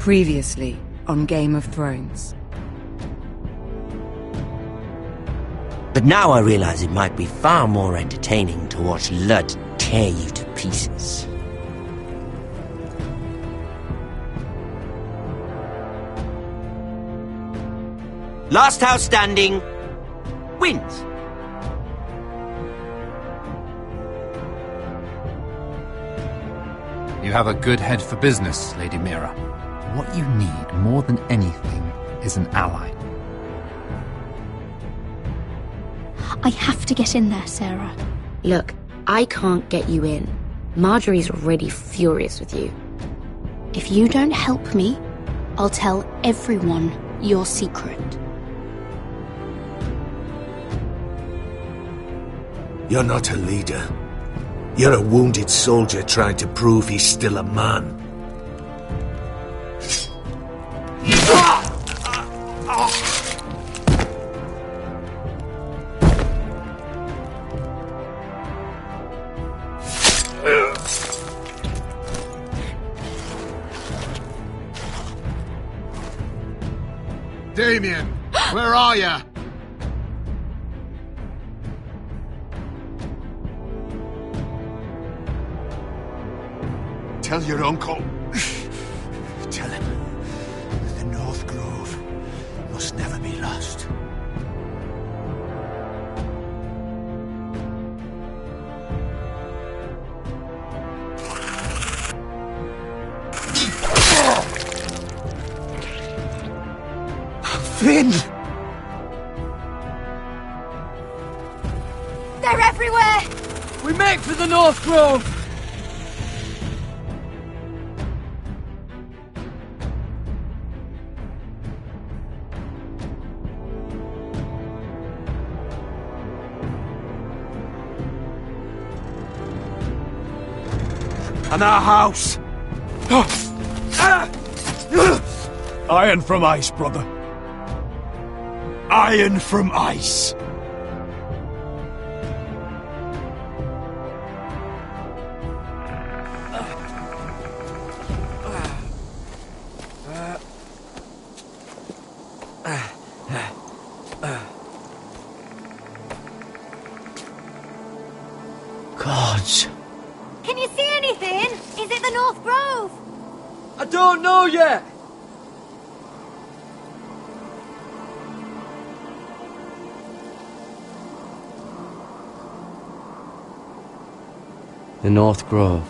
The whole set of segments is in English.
Previously on Game of Thrones. But now I realize it might be far more entertaining to watch Lud tear you to pieces. Last house standing wins. You have a good head for business, Lady Mira. What you need more than anything is an ally. I have to get in there, Sarah. Look, I can't get you in. Marjorie's already furious with you. If you don't help me, I'll tell everyone your secret. You're not a leader. You're a wounded soldier trying to prove he's still a man. Damien, where are ya? Tell your uncle. Tell him the North Grove must never be lost. Finn! They're everywhere! We make for the North Grove! And our house! Iron from ice, brother. Iron from ice. Gods. Can you see anything? Is it the North Grove? I don't know yet! The North Grove,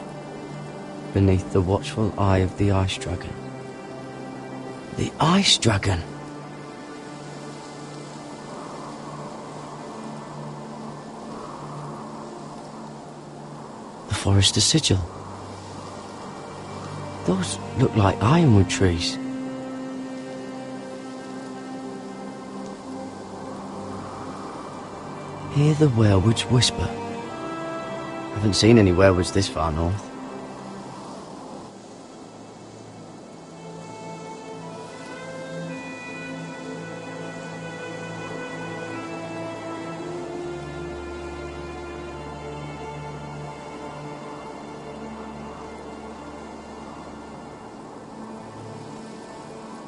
beneath the watchful eye of the Ice Dragon. The Ice Dragon. The Forester Sigil. Those look like ironwood trees. Hear the werewolves whisper. Haven't seen any werewolves this far north.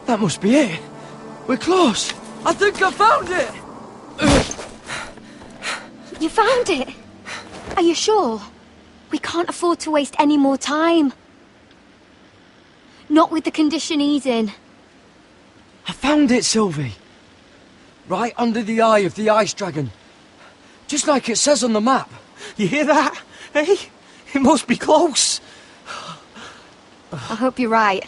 That must be it. We're close. I think I found it. You found it? Are you sure? We can't afford to waste any more time. Not with the condition he's in. I found it, Sylvie. Right under the eye of the Ice Dragon. Just like it says on the map. You hear that? Hey? It must be close. I hope you're right.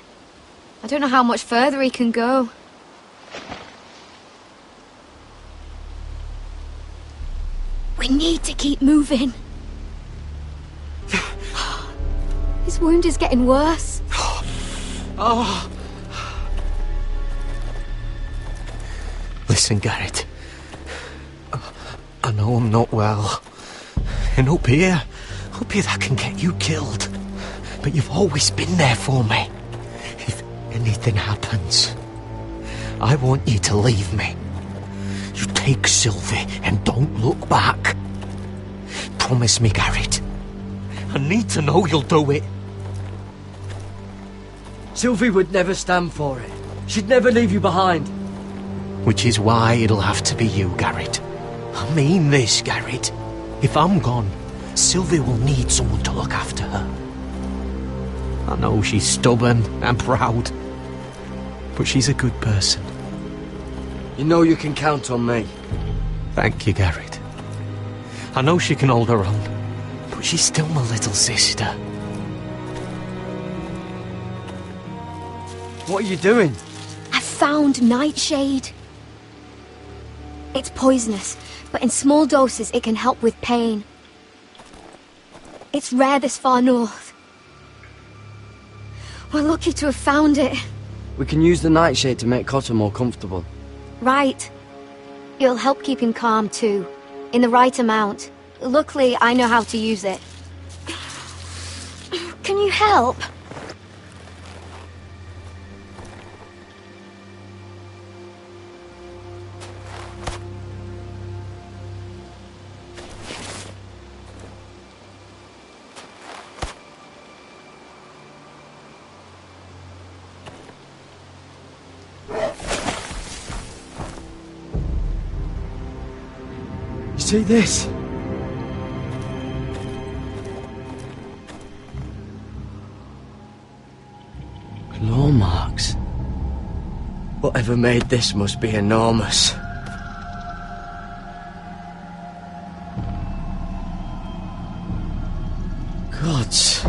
I don't know how much further he can go. We need to keep moving. His wound is getting worse. Oh. Listen, Garrett. I know I'm not well. And up here that can get you killed. But you've always been there for me. If anything happens, I want you to leave me. You take Sylvie and don't look back. Promise me, Garrett. I need to know you'll do it. Sylvie would never stand for it. She'd never leave you behind. Which is why it'll have to be you, Garrett. I mean this, Garrett. If I'm gone, Sylvie will need someone to look after her. I know she's stubborn and proud, but she's a good person. You know you can count on me. Thank you, Garrett. I know she can hold her own, but she's still my little sister. What are you doing? I found Nightshade. It's poisonous, but in small doses it can help with pain. It's rare this far north. We're lucky to have found it. We can use the nightshade to make Cotter more comfortable. Right. It'll help keep him calm too, in the right amount. Luckily, I know how to use it. Can you help? See this? Claw marks. Whatever made this must be enormous. Gods.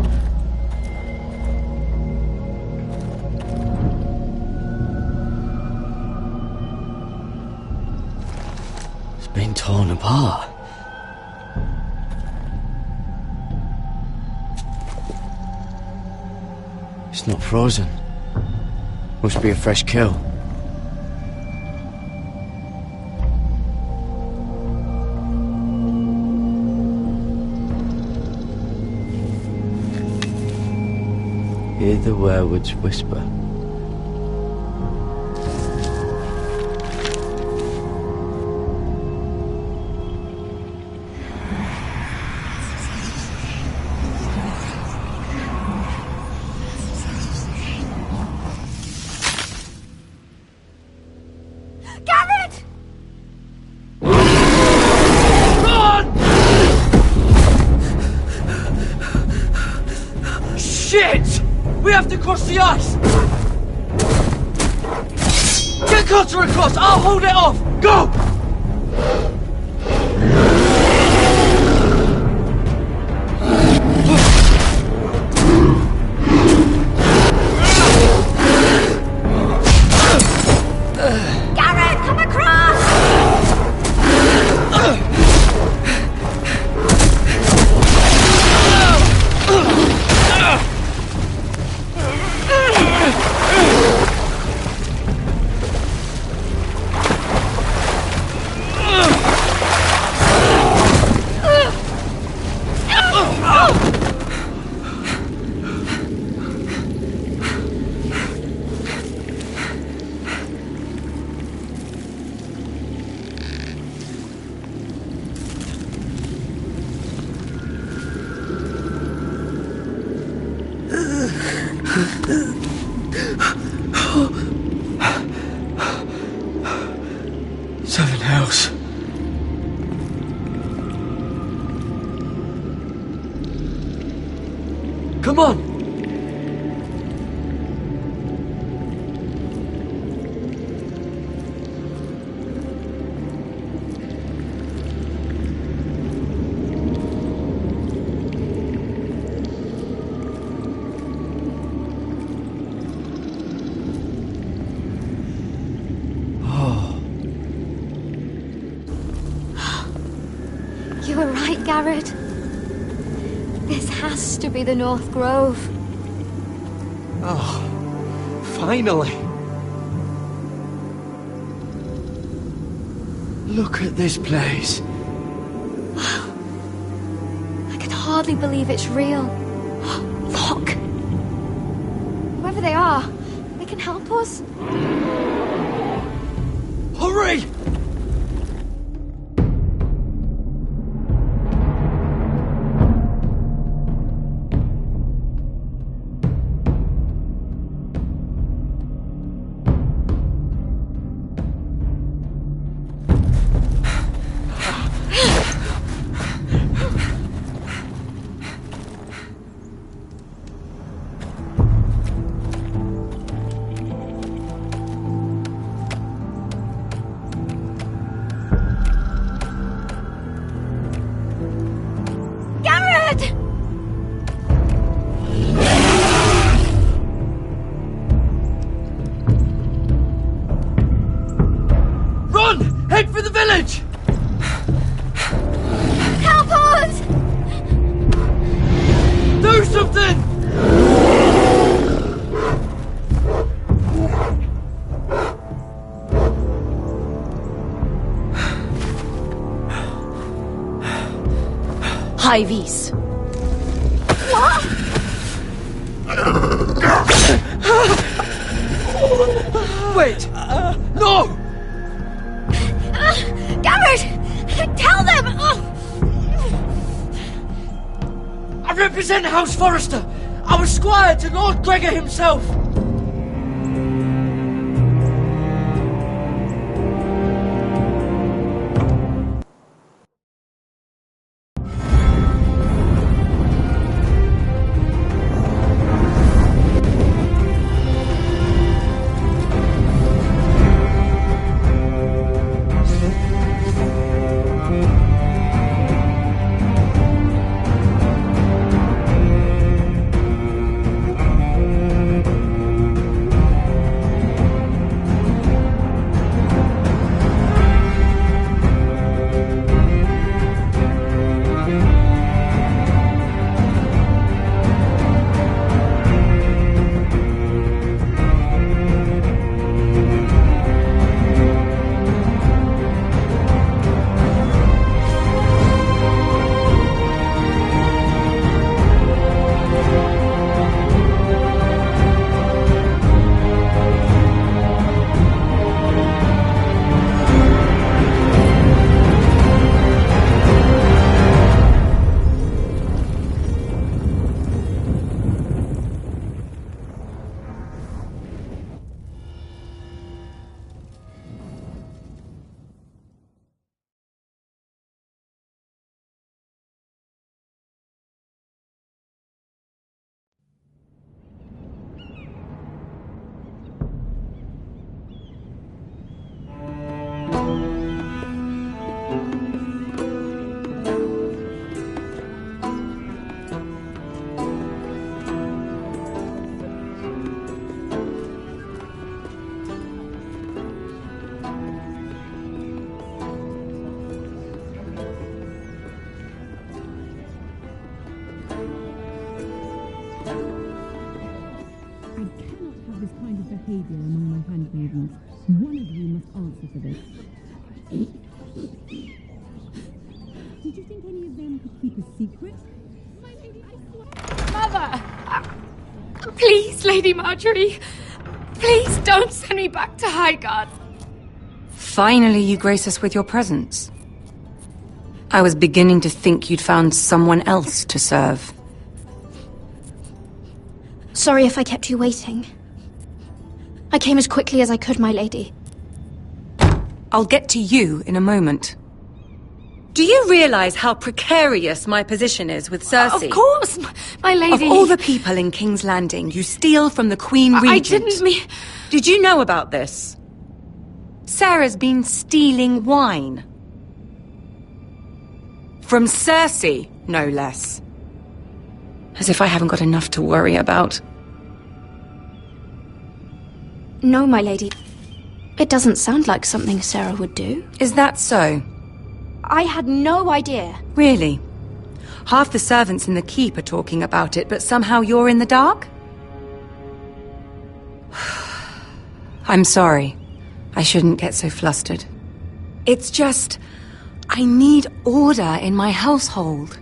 Been torn apart. It's not frozen. Must be a fresh kill. Hear the werewolves whisper. Shit! We have to cross the ice! Get Cotter across! I'll hold it off! Go! Garrett, come across! Seven hells. Come on! You were right, Garrett. This has to be the North Grove. Oh, finally. Look at this place. I can hardly believe it's real. Look! Whoever they are, they can help us. Hurry! high vis. What? Wait! No! Garrett! Tell them! I represent House Forrester! I was squire to Lord Gregor himself! behavior among my handmaidens. One of you must answer for this. Did you think any of them could keep a secret? My lady, I swear... Mother! Please, Lady Marjorie. Please don't send me back to Highgarden. Finally, you grace us with your presence. I was beginning to think you'd found someone else to serve. Sorry if I kept you waiting. I came as quickly as I could, my lady. I'll get to you in a moment. Do you realize how precarious my position is with Cersei? Of course, my lady. Of all the people in King's Landing, you steal from the Queen Regent. I didn't mean... Did you know about this? Sarah's been stealing wine. From Cersei, no less. As if I haven't got enough to worry about. No, my lady. It doesn't sound like something Sarah would do. Is that so? I had no idea. Really? Half the servants in the keep are talking about it, but somehow you're in the dark? I'm sorry. I shouldn't get so flustered. It's just... I need order in my household.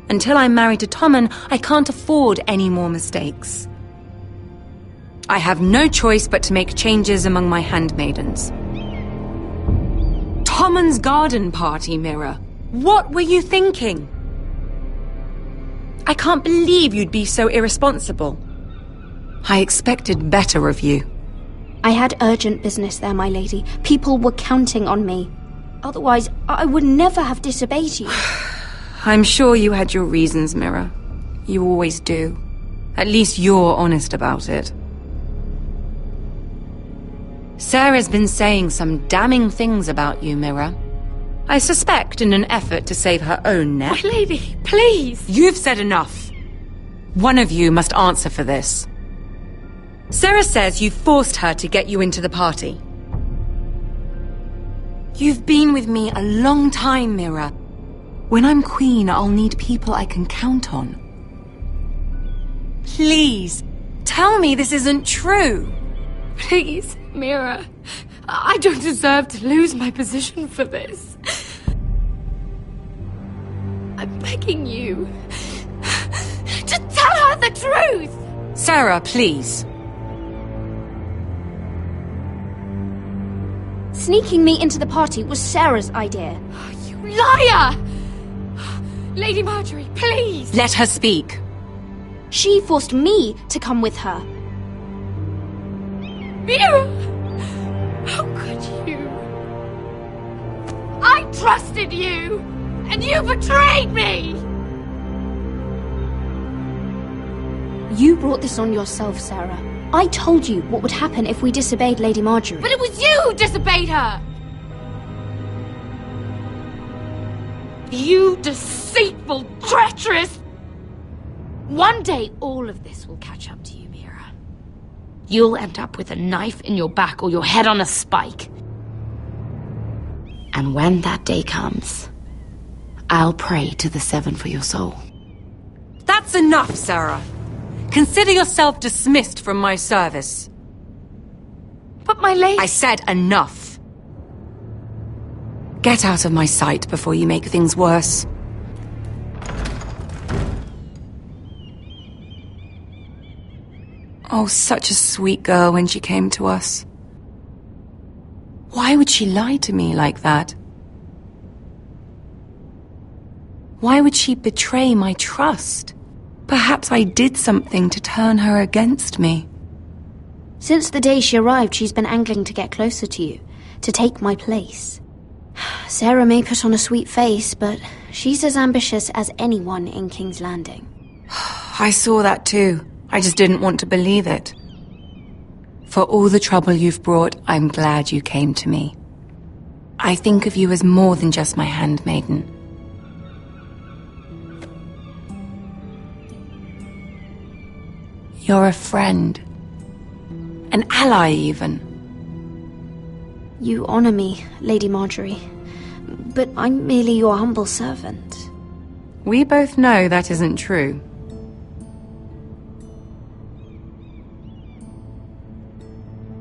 Until I'm married to Tommen, I can't afford any more mistakes. I have no choice but to make changes among my handmaidens. Tommen's garden party, Mira. What were you thinking? I can't believe you'd be so irresponsible. I expected better of you. I had urgent business there, my lady. People were counting on me. Otherwise, I would never have disobeyed you. I'm sure you had your reasons, Mira. You always do. At least you're honest about it. Sarah's been saying some damning things about you, Mira. I suspect in an effort to save her own neck. My lady, please! You've said enough. One of you must answer for this. Sarah says you forced her to get you into the party. You've been with me a long time, Mira. When I'm queen, I'll need people I can count on. Please, tell me this isn't true. Please, Mira. I don't deserve to lose my position for this. I'm begging begging you to tell her the truth! Sarah, please. Sneaking me into the party was Sarah's idea. You liar! Lady Marjorie, please! Let her speak. She forced me to come with her. Mira! How could you? I trusted you! And you betrayed me! You brought this on yourself, Sarah. I told you what would happen if we disobeyed Lady Marjorie. But it was you who disobeyed her! You deceitful, treacherous... One day all of this will catch up to you, Mira. You'll end up with a knife in your back or your head on a spike. And when that day comes, I'll pray to the Seven for your soul. That's enough, Sarah. Consider yourself dismissed from my service. But my lady... I said enough. Get out of my sight before you make things worse. Oh, such a sweet girl when she came to us. Why would she lie to me like that? Why would she betray my trust? Perhaps I did something to turn her against me. Since the day she arrived, she's been angling to get closer to you, to take my place. Sarah may put on a sweet face, but she's as ambitious as anyone in King's Landing. I saw that too. I just didn't want to believe it. For all the trouble you've brought, I'm glad you came to me. I think of you as more than just my handmaiden. You're a friend. An ally, even. You honor me, Lady Marjorie, but I'm merely your humble servant. We both know that isn't true.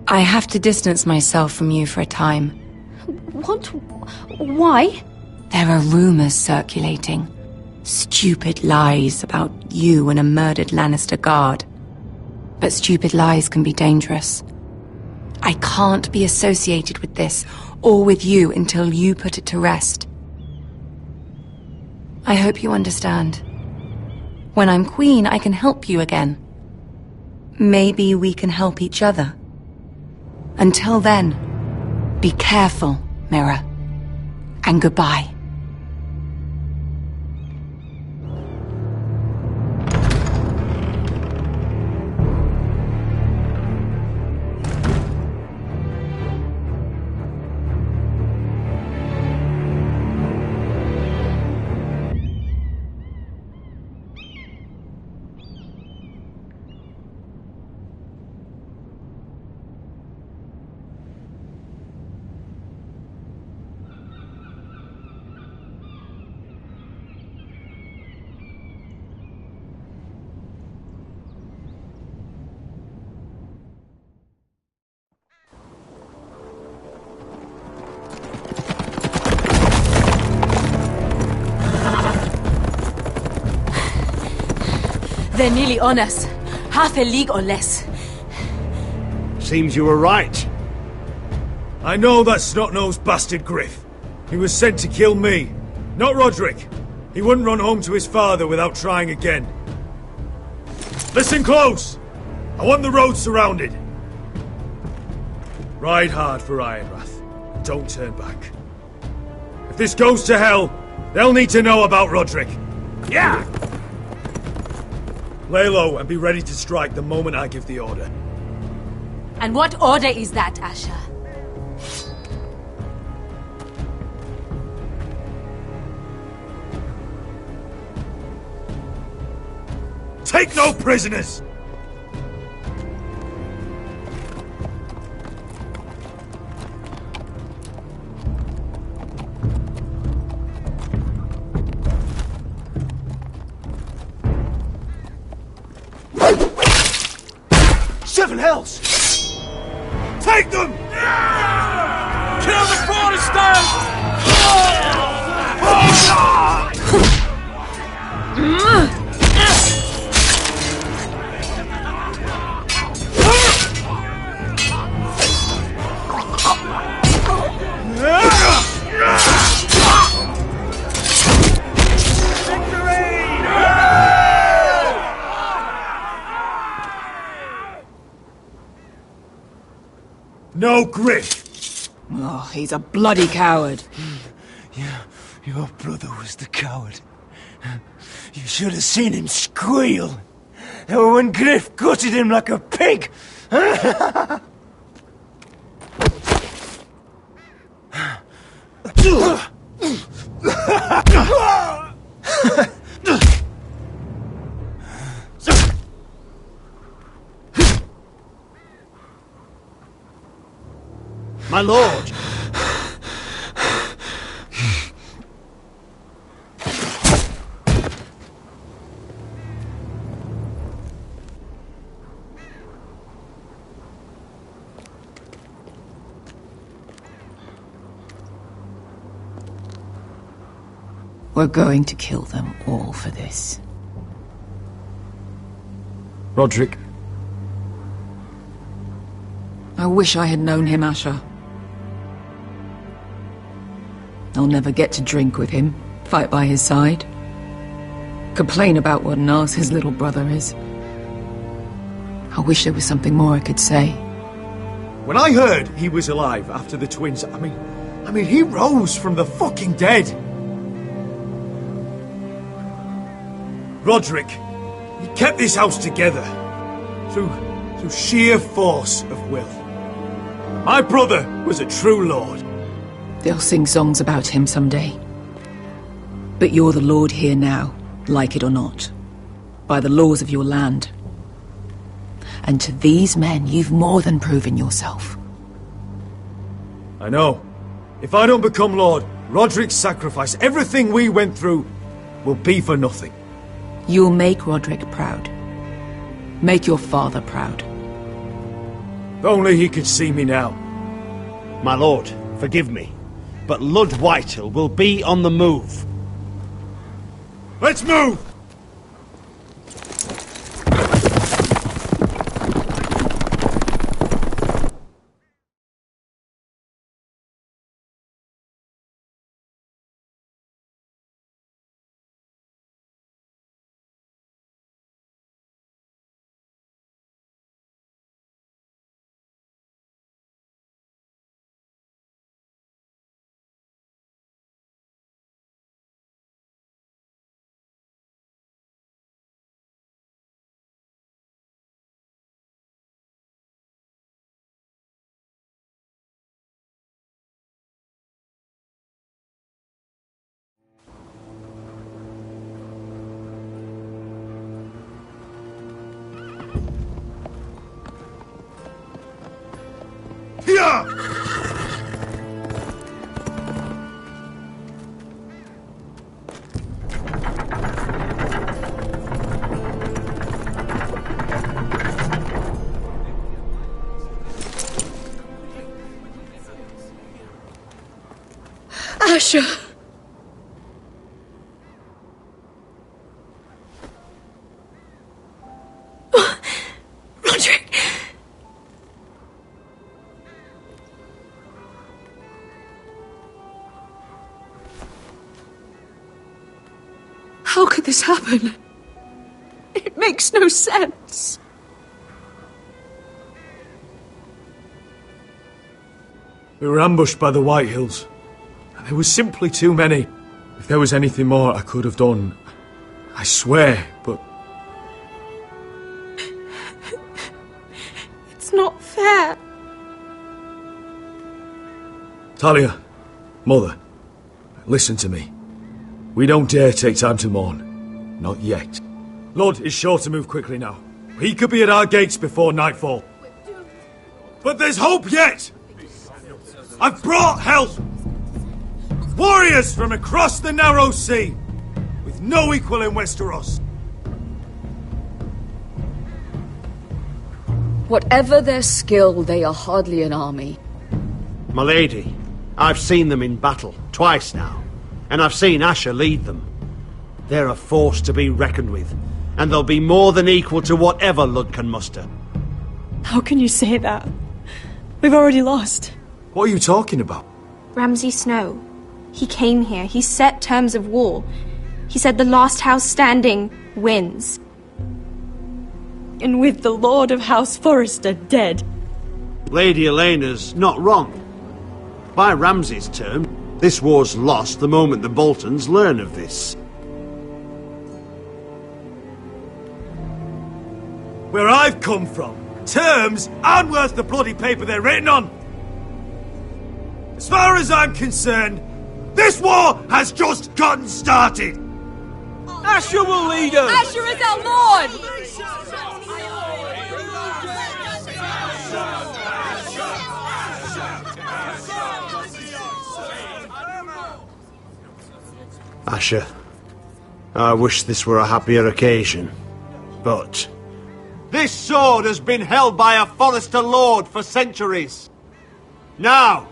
I have to distance myself from you for a time. What? Why? There are rumors circulating. Stupid lies about you and a murdered Lannister guard. But stupid lies can be dangerous. I can't be associated with this, or with you, until you put it to rest. I hope you understand. When I'm queen, I can help you again. Maybe we can help each other. Until then, be careful, Mira. And goodbye. They're nearly on us. Half a league or less. Seems you were right. I know that snot-nosed bastard Griff. He was sent to kill me, not Roderick. He wouldn't run home to his father without trying again. Listen close! I want the road surrounded. Ride hard for Ironrath. Don't turn back. If this goes to hell, they'll need to know about Roderick. Yeah! Lay low and be ready to strike the moment I give the order. And what order is that, Asher? Take no prisoners! Seven hells! Take them! Kill the Foresters! No Griff! Oh, he's a bloody coward. Yeah, your brother was the coward. You should have seen him squeal when Griff gutted him like a pig. My lord! We're going to kill them all for this. Roderick. I wish I had known him, Asher. I'll never get to drink with him, fight by his side, complain about what an arse his little brother is. I wish there was something more I could say. When I heard he was alive after the twins, I mean, he rose from the fucking dead. Roderick, he kept this house together through sheer force of will. My brother was a true lord. They'll sing songs about him someday. But you're the lord here now, like it or not, by the laws of your land. And to these men, you've more than proven yourself. I know. If I don't become lord, Roderick's sacrifice, everything we went through, will be for nothing. You'll make Roderick proud. Make your father proud. If only he could see me now. My lord, forgive me, but Lud Whitehill will be on the move. Let's move! Asher! Roderick! How could this happen? It makes no sense. We were ambushed by the Whitehills. There was simply too many. If there was anything more I could have done, I swear, but... It's not fair. Talia, Mother, listen to me. We don't dare take time to mourn. Not yet. Lud is sure to move quickly now. He could be at our gates before nightfall. But there's hope yet! I've brought help! Warriors from across the narrow sea, with no equal in Westeros. Whatever their skill, they are hardly an army. My lady, I've seen them in battle, twice now, and I've seen Asher lead them. They're a force to be reckoned with, and they'll be more than equal to whatever Lud can muster. How can you say that? We've already lost. What are you talking about? Ramsay Snow. He came here. He set terms of war. He said the last house standing wins. And with the Lord of House Forrester dead. Lady Elena's not wrong. By Ramsay's term, this war's lost the moment the Boltons learn of this. Where I've come from, terms aren't worth the bloody paper they're written on. As far as I'm concerned, this war has just gotten started. Asher will lead us! Asher is our lord! Asher, I wish this were a happier occasion, but... This sword has been held by a Forrester Lord for centuries. Now,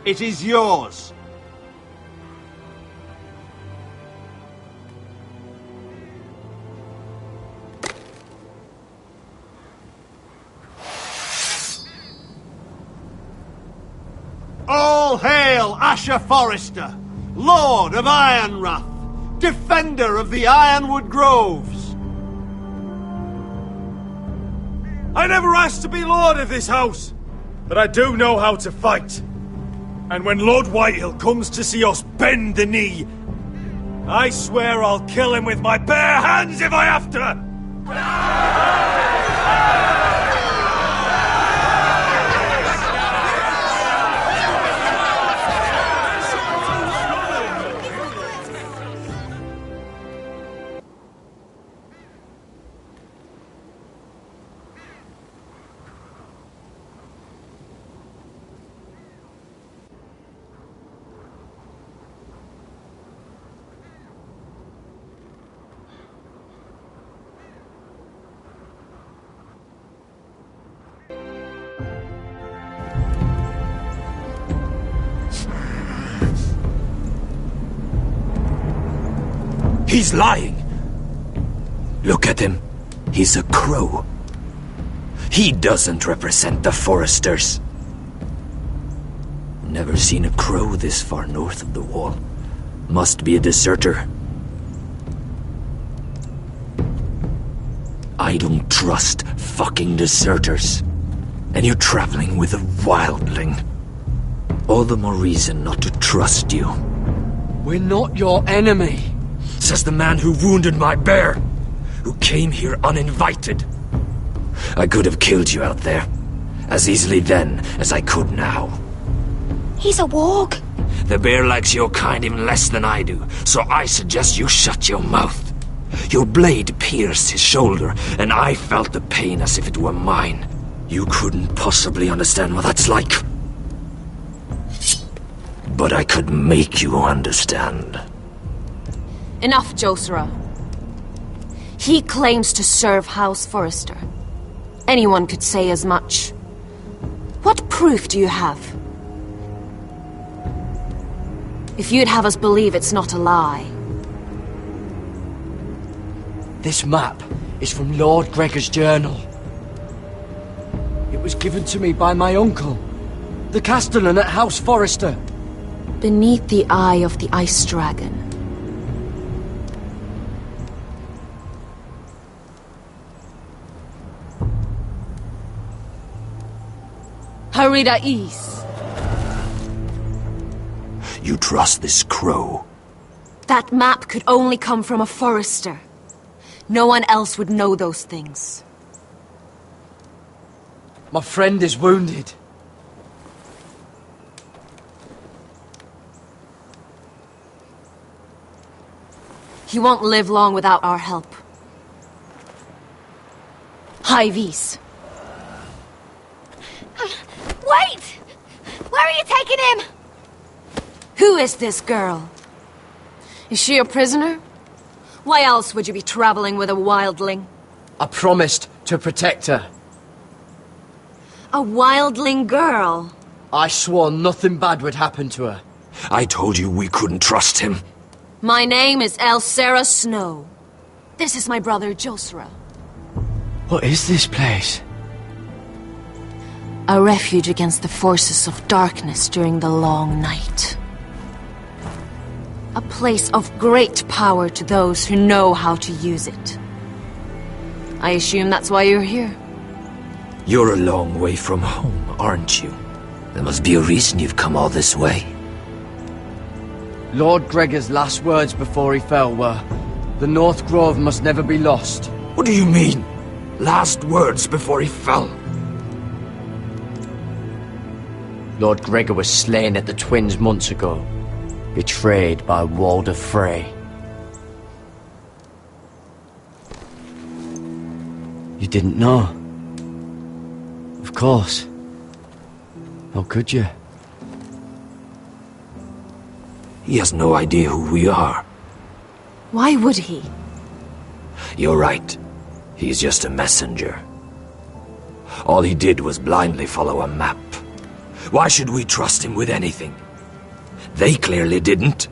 it is yours. All hail Asher Forrester, Lord of Ironrath, defender of the Ironwood Groves. I never asked to be lord of this house, but I do know how to fight. And when Lord Whitehill comes to see us bend the knee, I swear I'll kill him with my bare hands if I have to! He's lying! Look at him. He's a crow. He doesn't represent the Foresters. Never seen a crow this far north of the wall. Must be a deserter. I don't trust fucking deserters. And you're traveling with a wildling. All the more reason not to trust you. We're not your enemy. Says the man who wounded my bear, who came here uninvited. I could have killed you out there, as easily then as I could now. He's a warg. The bear likes your kind even less than I do, so I suggest you shut your mouth. Your blade pierced his shoulder, and I felt the pain as if it were mine. You couldn't possibly understand what that's like. But I could make you understand. Enough, Josera. He claims to serve House Forrester. Anyone could say as much. What proof do you have? If you'd have us believe it's not a lie. This map is from Lord Gregor's journal. It was given to me by my uncle, the Castellan at House Forrester. Beneath the eye of the Ice Dragon. Harida East. You trust this crow? That map could only come from a Forrester. No one else would know those things. My friend is wounded. He won't live long without our help. Hyvis. Wait! Where are you taking him? Who is this girl? Is she a prisoner? Why else would you be traveling with a wildling? I promised to protect her. A wildling girl? I swore nothing bad would happen to her. I told you we couldn't trust him. My name is Elsera Snow. This is my brother Josra. What is this place? A refuge against the forces of darkness during the long night. A place of great power to those who know how to use it. I assume that's why you're here. You're a long way from home, aren't you? There must be a reason you've come all this way. Lord Gregor's last words before he fell were, "The North Grove must never be lost." What do you mean? Last words before he fell? Lord Gregor was slain at the Twins months ago, betrayed by Walder Frey. You didn't know? Of course. How could you? He has no idea who we are. Why would he? You're right. He's just a messenger. All he did was blindly follow a map. Why should we trust him with anything? They clearly didn't.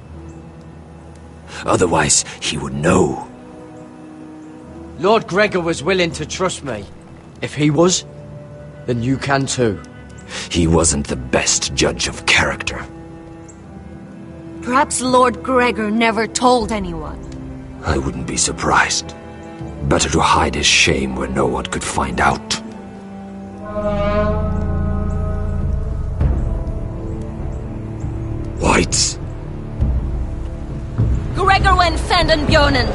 Otherwise, he would know. Lord Gregor was willing to trust me. If he was, then you can too. He wasn't the best judge of character. Perhaps Lord Gregor never told anyone. I wouldn't be surprised. Better to hide his shame where no one could find out. Whites. Gregor went Fanden Björnen.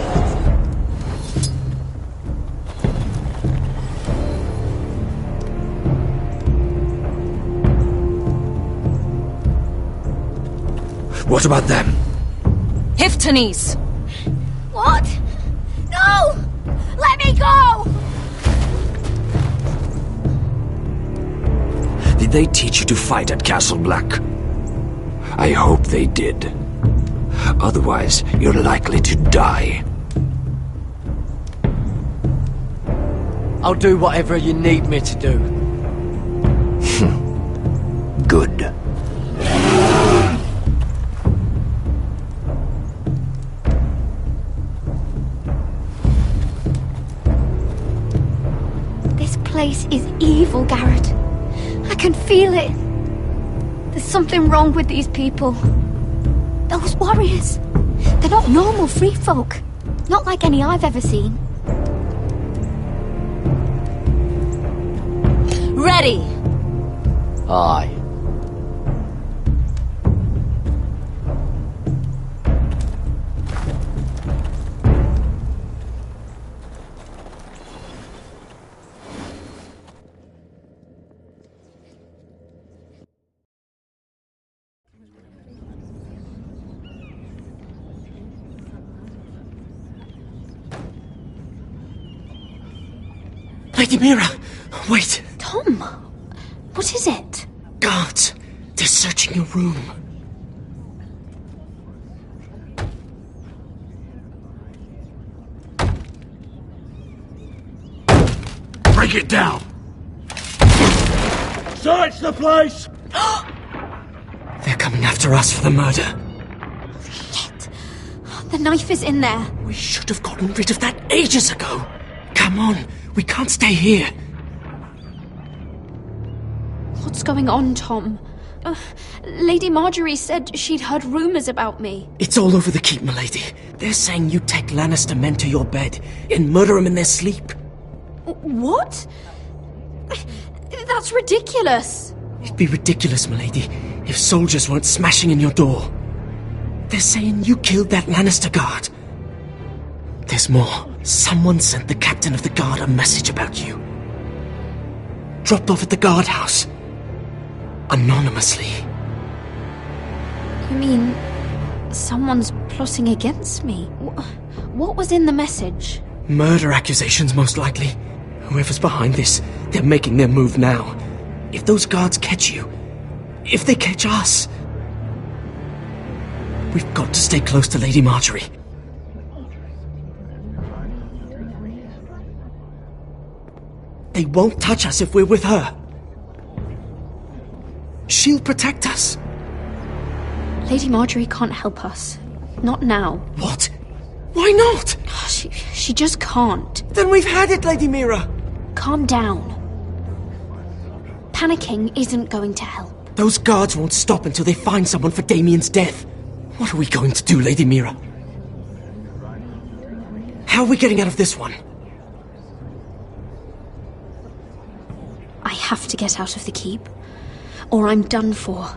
What about them? Hiftanes. What? No! Let me go! Did they teach you to fight at Castle Black? I hope they did. Otherwise, you're likely to die. I'll do whatever you need me to do. Good. This place is evil, Garrett. I can feel it. There's something wrong with these people. Those warriors. They're not normal free folk. Not like any I've ever seen. Ready! Aye. Lady Mira! Wait! Tom! What is it? Guards! They're searching your room. Break it down! Search the place! They're coming after us for the murder. Shit! The knife is in there. We should have gotten rid of that ages ago. Come on, we can't stay here. What's going on, Tom? Lady Marjorie said she'd heard rumours about me. It's all over the keep, milady. They're saying you take Lannister men to your bed and murder them in their sleep. What? That's ridiculous. It'd be ridiculous, milady, if soldiers weren't smashing in your door. They're saying you killed that Lannister guard. There's more. Someone sent the captain of the guard a message about you. Dropped off at the guardhouse. Anonymously. You mean someone's plotting against me? What was in the message? Murder accusations, most likely. Whoever's behind this, they're making their move now. If those guards catch you, if they catch us, we've got to stay close to Lady Marjorie. They won't touch us if we're with her. She'll protect us. Lady Marjorie can't help us. Not now. What? Why not? She just can't. Then we've had it, Lady Mira. Calm down. Panicking isn't going to help. Those guards won't stop until they find someone for Damien's death. What are we going to do, Lady Mira? How are we getting out of this one? I have to get out of the keep, or I'm done for.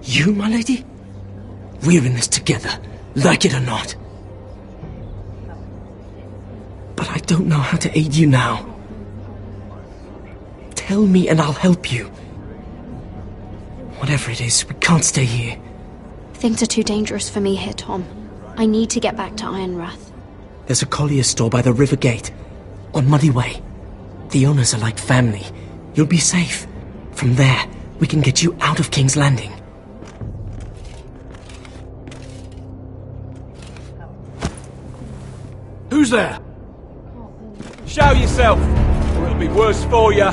You, my lady? We're in this together, like it or not. But I don't know how to aid you now. Tell me and I'll help you. Whatever it is, we can't stay here. Things are too dangerous for me here, Tom. I need to get back to Ironrath. There's a collier's store by the river gate, on Muddy Way. The owners are like family. You'll be safe. From there, we can get you out of King's Landing. Who's there? Show yourself, or it'll be worse for you.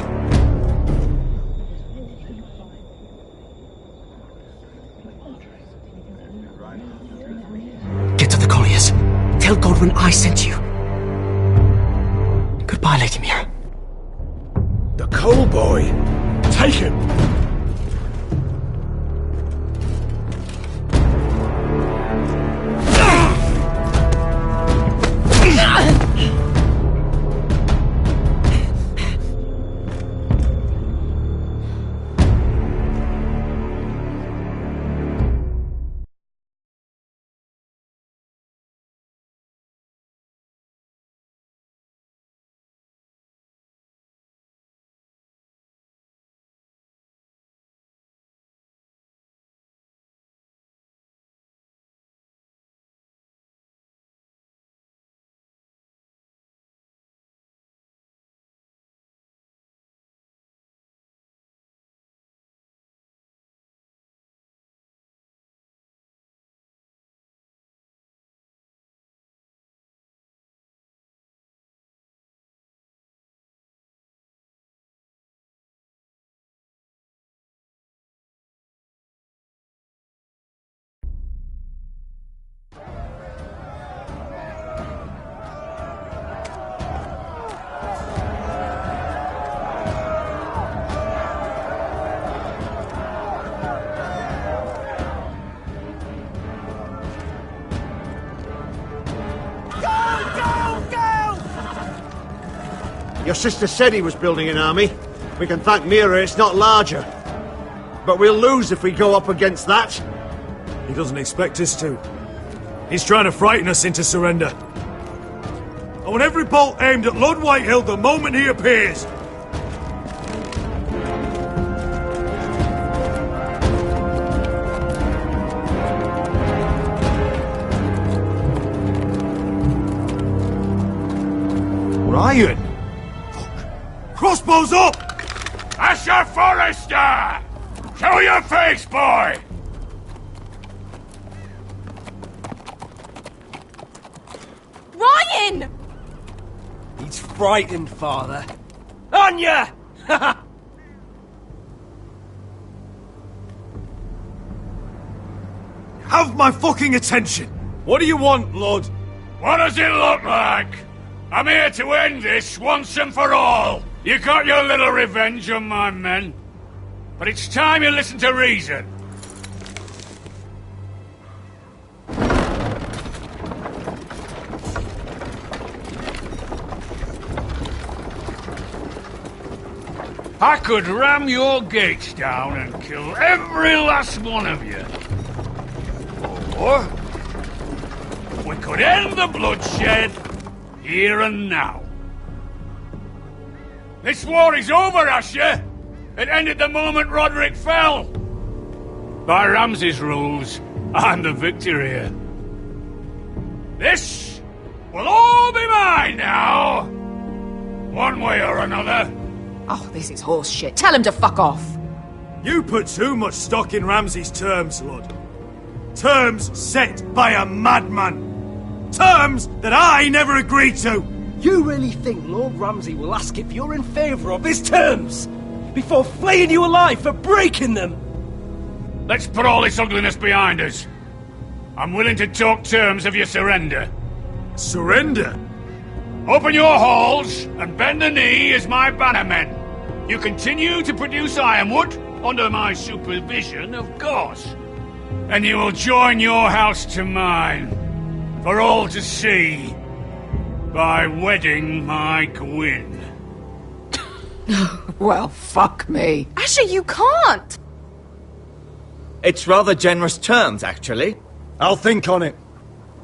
Get to the colliers. Tell Godwin I sent you. Goodbye, Lady Mira. The coal boy. Take him. Your sister said he was building an army. We can thank Mira it's not larger. But we'll lose if we go up against that. He doesn't expect us to. He's trying to frighten us into surrender. I want every bolt aimed at Lord Whitehill the moment he appears. Ryan! Crossbows up! Asher Forrester! Show your face, boy! Ryan! He's frightened, Father. On ya! Have my fucking attention! What do you want, Lord? What does it look like? I'm here to end this once and for all. You got your little revenge on my men. But it's time you listen to reason. I could ram your gates down and kill every last one of you. Or we could end the bloodshed here and now. This war is over, Asher. It ended the moment Roderick fell. By Ramsay's rules, I'm the victor here. This will all be mine now. One way or another. Oh, this is horse shit. Tell him to fuck off. You put too much stock in Ramsay's terms, Lord. Terms set by a madman. Terms that I never agreed to. You really think Lord Ramsay will ask if you're in favour of his terms before flaying you alive for breaking them? Let's put all this ugliness behind us. I'm willing to talk terms of your surrender. Surrender? Open your halls and bend the knee as my bannermen. You continue to produce ironwood under my supervision, of course. And you will join your house to mine, for all to see, by wedding my Gwyn. Well, fuck me. Asher, you can't! It's rather generous terms, actually. I'll think on it.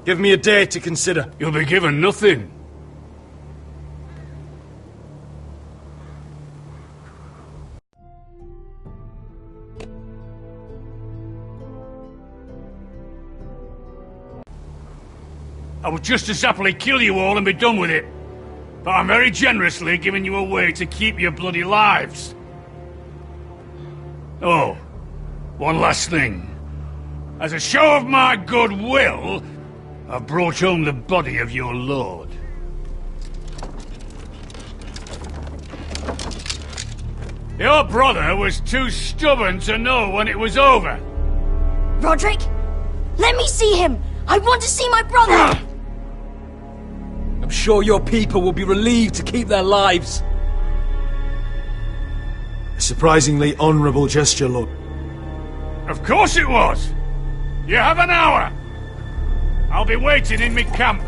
Give me a day to consider. You'll be given nothing. I would just as happily kill you all and be done with it. But I'm very generously giving you a way to keep your bloody lives. Oh, one last thing. As a show of my goodwill, I've brought home the body of your lord. Your brother was too stubborn to know when it was over. Roderick, let me see him! I want to see my brother! I'm sure your people will be relieved to keep their lives. A surprisingly honourable gesture, Lord. Of course it was! You have an hour! I'll be waiting in mid-camp.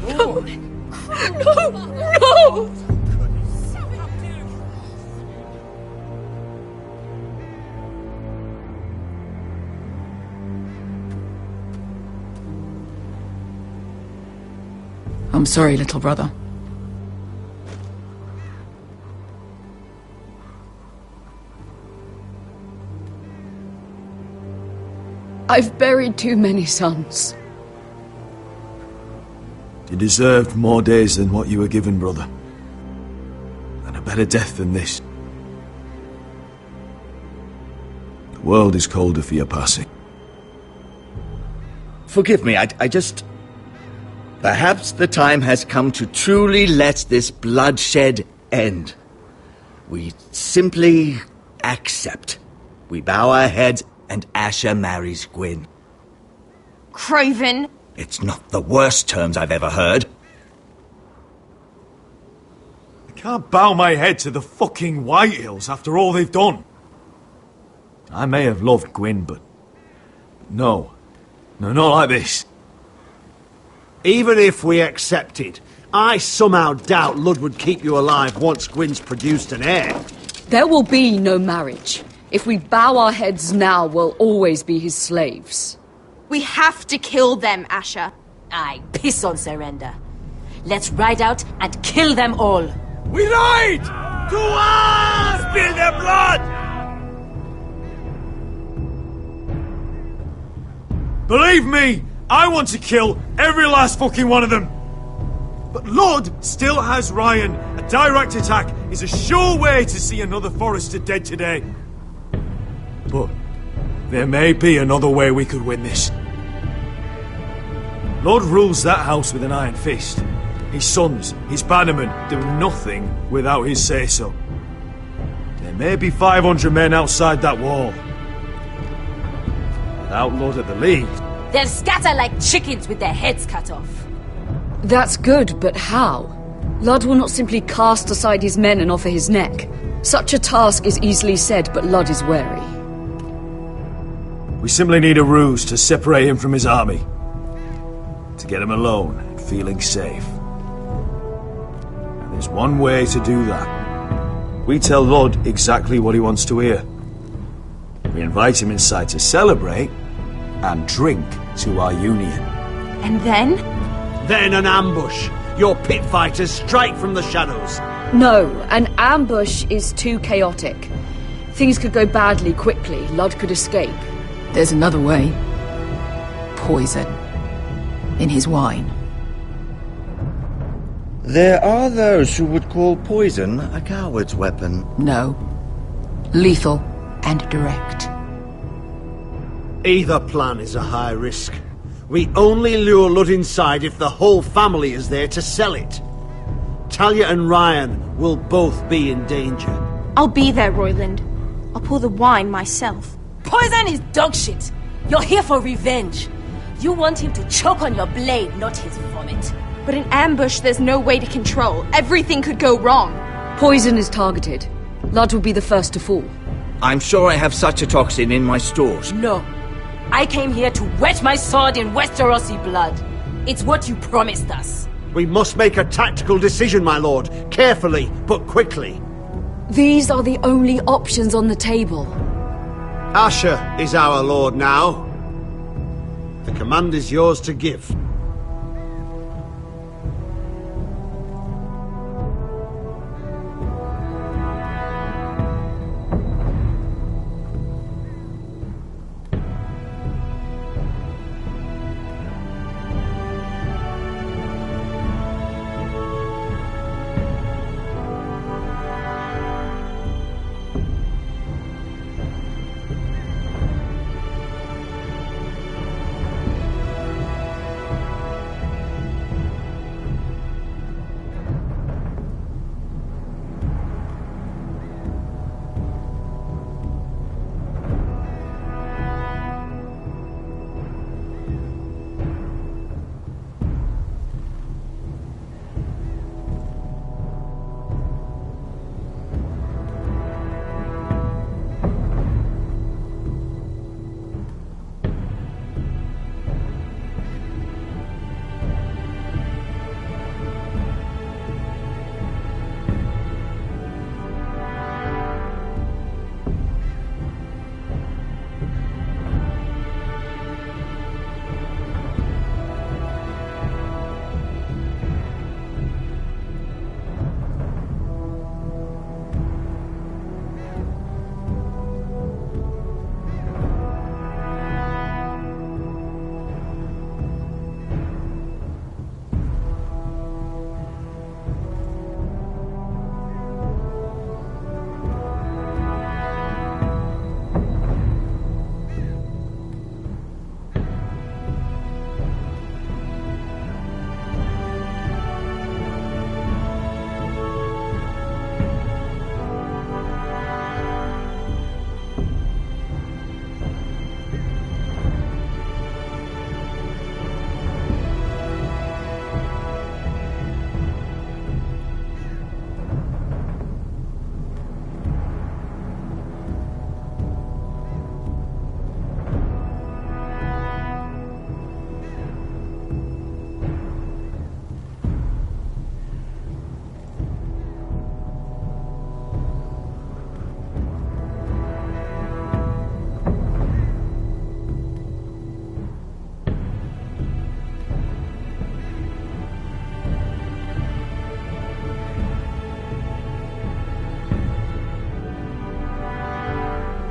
No! I'm sorry, little brother. I've buried too many sons. You deserved more days than what you were given, brother. And a better death than this. The world is colder for your passing. Forgive me, I just... Perhaps the time has come to truly let this bloodshed end. We simply accept. We bow our heads and Asher marries Gwyn. Craven! It's not the worst terms I've ever heard. I can't bow my head to the fucking Whitehills after all they've done. I may have loved Gwyn, but... No, not like this. Even if we accepted, I somehow doubt Lud would keep you alive once Gwyn's produced an heir. There will be no marriage. If we bow our heads now, we'll always be his slaves. We have to kill them, Asher. I piss on surrender. Let's ride out and kill them all. We ride! To us! Spill their blood! Believe me, I want to kill every last fucking one of them. But Lud still has Ryan. A direct attack is a sure way to see another Forrester dead today. But there may be another way we could win this. Lud rules that house with an iron fist. His sons, his bannermen, do nothing without his say-so. There may be 500 men outside that wall. Without Lud at the lead... They'll scatter like chickens with their heads cut off. That's good, but how? Lud will not simply cast aside his men and offer his neck. Such a task is easily said, but Lud is wary. We simply need a ruse to separate him from his army. get him alone and feeling safe. And there's one way to do that. We tell Lud exactly what he wants to hear. We invite him inside to celebrate and drink to our union. And then? Then an ambush. Your pit fighters strike from the shadows. No, an ambush is too chaotic. Things could go badly quickly. Lud could escape. There's another way. Poison. In his wine. There are those who would call poison a coward's weapon. No. Lethal and direct. Either plan is a high risk. We only lure Lud inside if the whole family is there to sell it. Talia and Ryan will both be in danger. I'll be there, Royland. I'll pour the wine myself. Poison is dog shit. You're here for revenge. You want him to choke on your blade, not his vomit. But in ambush, there's no way to control. Everything could go wrong. Poison is targeted. Lud will be the first to fall. I'm sure I have such a toxin in my stores. No. I came here to wet my sword in Westerosi blood. It's what you promised us. We must make a tactical decision, my lord. Carefully, but quickly. These are the only options on the table. Asher is our lord now. The command is yours to give.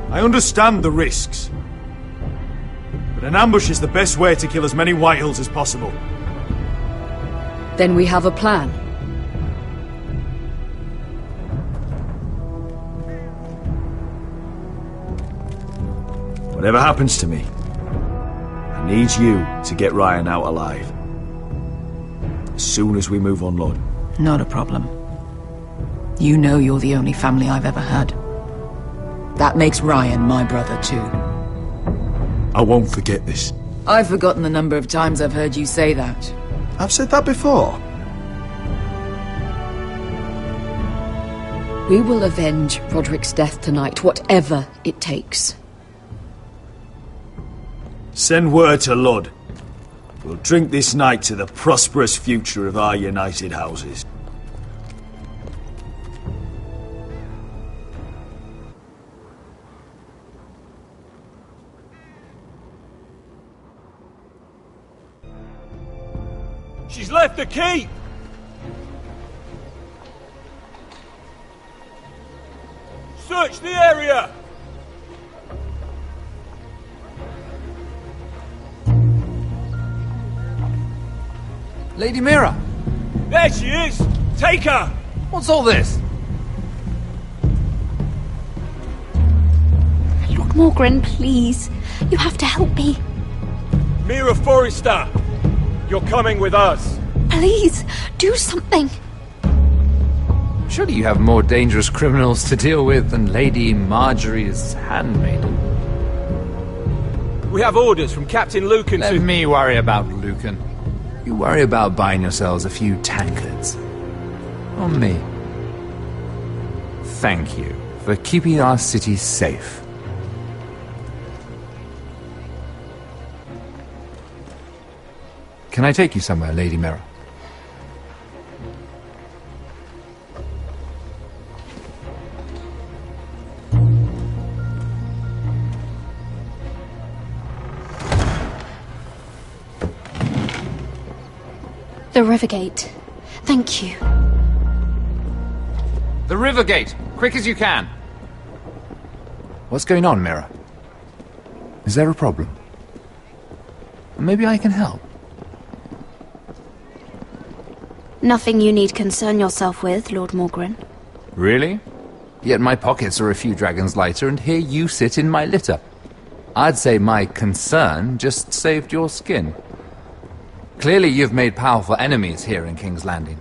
I understand the risks. But an ambush is the best way to kill as many Whitehills as possible. Then we have a plan. Whatever happens to me, I need you to get Ryan out alive. As soon as we move on, Lord. Not a problem. You know you're the only family I've ever had. That makes Ryan my brother too. I won't forget this. I've forgotten the number of times I've heard you say that. I've said that before. We will avenge Roderick's death tonight, whatever it takes. Send word to Lud. We'll drink this night to the prosperous future of our united houses. She's left the keep! Search the area! Lady Mira! There she is! Take her! What's all this? Lord Morgren, please. You have to help me. Mira Forrester! You're coming with us! Please, do something. Surely you have more dangerous criminals to deal with than Lady Marjorie's handmaiden. We have orders from Captain Lucan Let me worry about Lucan. You worry about buying yourselves a few tankards. On me. Thank you for keeping our city safe. Can I take you somewhere, Lady Mira? The Rivergate. Thank you. The Rivergate! Quick as you can! What's going on, Mira? Is there a problem? Maybe I can help. Nothing you need concern yourself with, Lord Morgren. Really? Yet my pockets are a few dragons lighter, and here you sit in my litter. I'd say my concern just saved your skin. Clearly you've made powerful enemies here in King's Landing.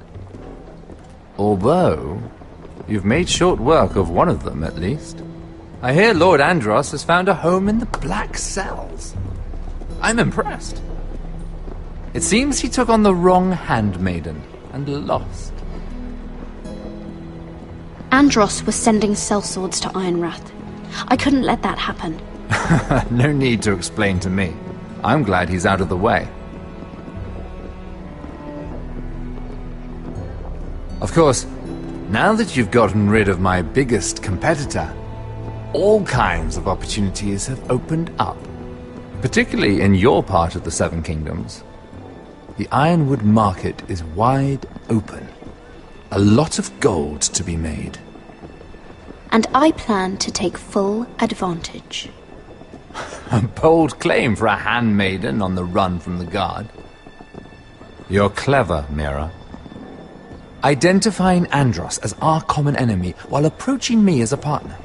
Although, you've made short work of one of them, at least. I hear Lord Andros has found a home in the Black Cells. I'm impressed. It seems he took on the wrong handmaiden and lost. Andros was sending sellswords to Ironrath. I couldn't let that happen. No need to explain to me. I'm glad he's out of the way. Of course, now that you've gotten rid of my biggest competitor, all kinds of opportunities have opened up. Particularly in your part of the Seven Kingdoms. The Ironwood market is wide open. A lot of gold to be made. And I plan to take full advantage. A bold claim for a handmaiden on the run from the guard. You're clever, Mira. Identifying Andros as our common enemy while approaching me as a partner.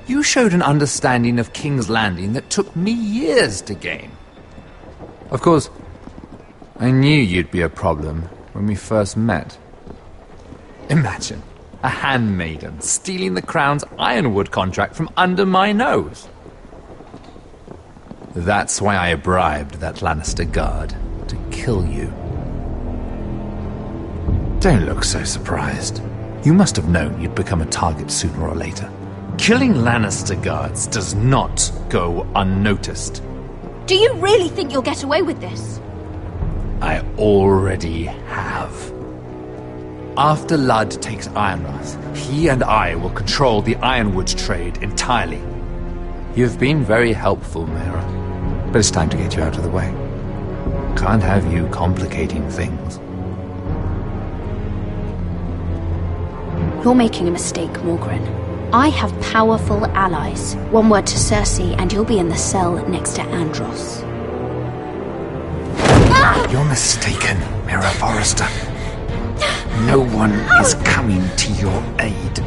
You showed an understanding of King's Landing that took me years to gain. Of course, I knew you'd be a problem when we first met. Imagine a handmaiden stealing the Crown's Ironwood contract from under my nose. That's why I bribed that Lannister guard to kill you. Don't look so surprised. You must have known you'd become a target sooner or later. Killing Lannister guards does not go unnoticed. Do you really think you'll get away with this? I already have. After Ludd takes Ironrath, he and I will control the Ironwood trade entirely. You've been very helpful, Mira, but it's time to get you out of the way. Can't have you complicating things. You're making a mistake, Morgren. I have powerful allies. One word to Cersei and you'll be in the cell next to Andros. You're mistaken, Mira Forrester. No one is coming to your aid.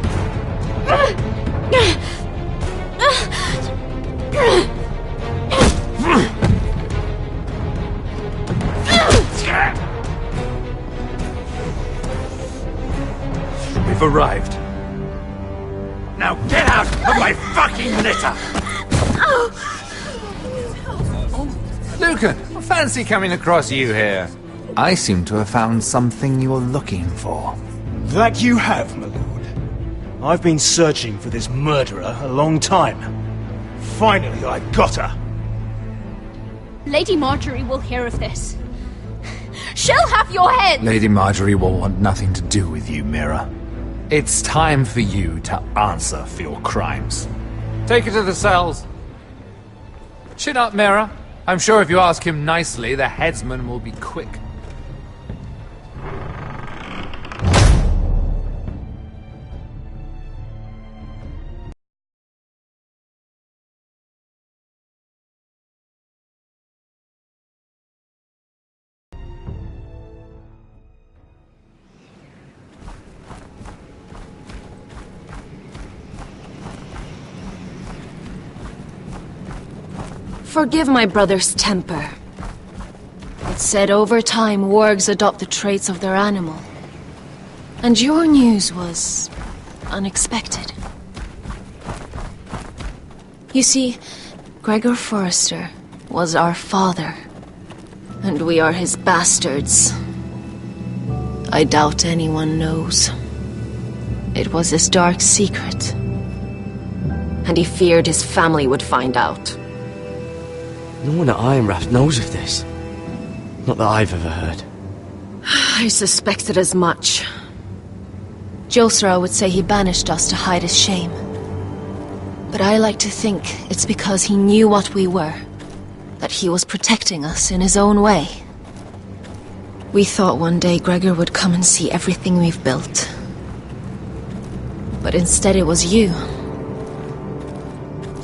We've arrived. Now get out of my fucking litter! Lucan, I fancy coming across you here. I seem to have found something you're looking for. That you have, my lord. I've been searching for this murderer a long time. Finally, I got her. Lady Marjorie will hear of this. She'll have your head! Lady Marjorie will want nothing to do with you, Mira. It's time for you to answer for your crimes. Take her to the cells. Chin up, Mira. I'm sure if you ask him nicely, the headsman will be quick. Forgive my brother's temper. It's said over time wargs adopt the traits of their animal. And your news was unexpected. You see, Gregor Forrester was our father, and we are his bastards. I doubt anyone knows. It was his dark secret, and he feared his family would find out. No one at Ironraft knows of this. Not that I've ever heard. I suspected as much. Josra would say he banished us to hide his shame. But I like to think it's because he knew what we were. That he was protecting us in his own way. We thought one day Gregor would come and see everything we've built. But instead it was you.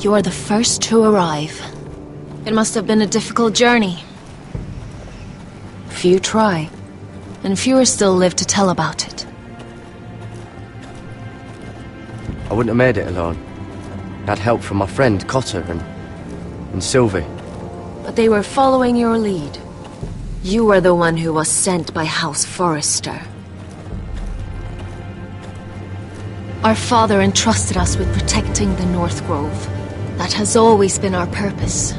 You are the first to arrive. It must have been a difficult journey. Few try, and fewer still live to tell about it. I wouldn't have made it alone. I had help from my friend Cotter and Sylvie. But they were following your lead. You were the one who was sent by House Forrester. Our father entrusted us with protecting the North Grove. That has always been our purpose.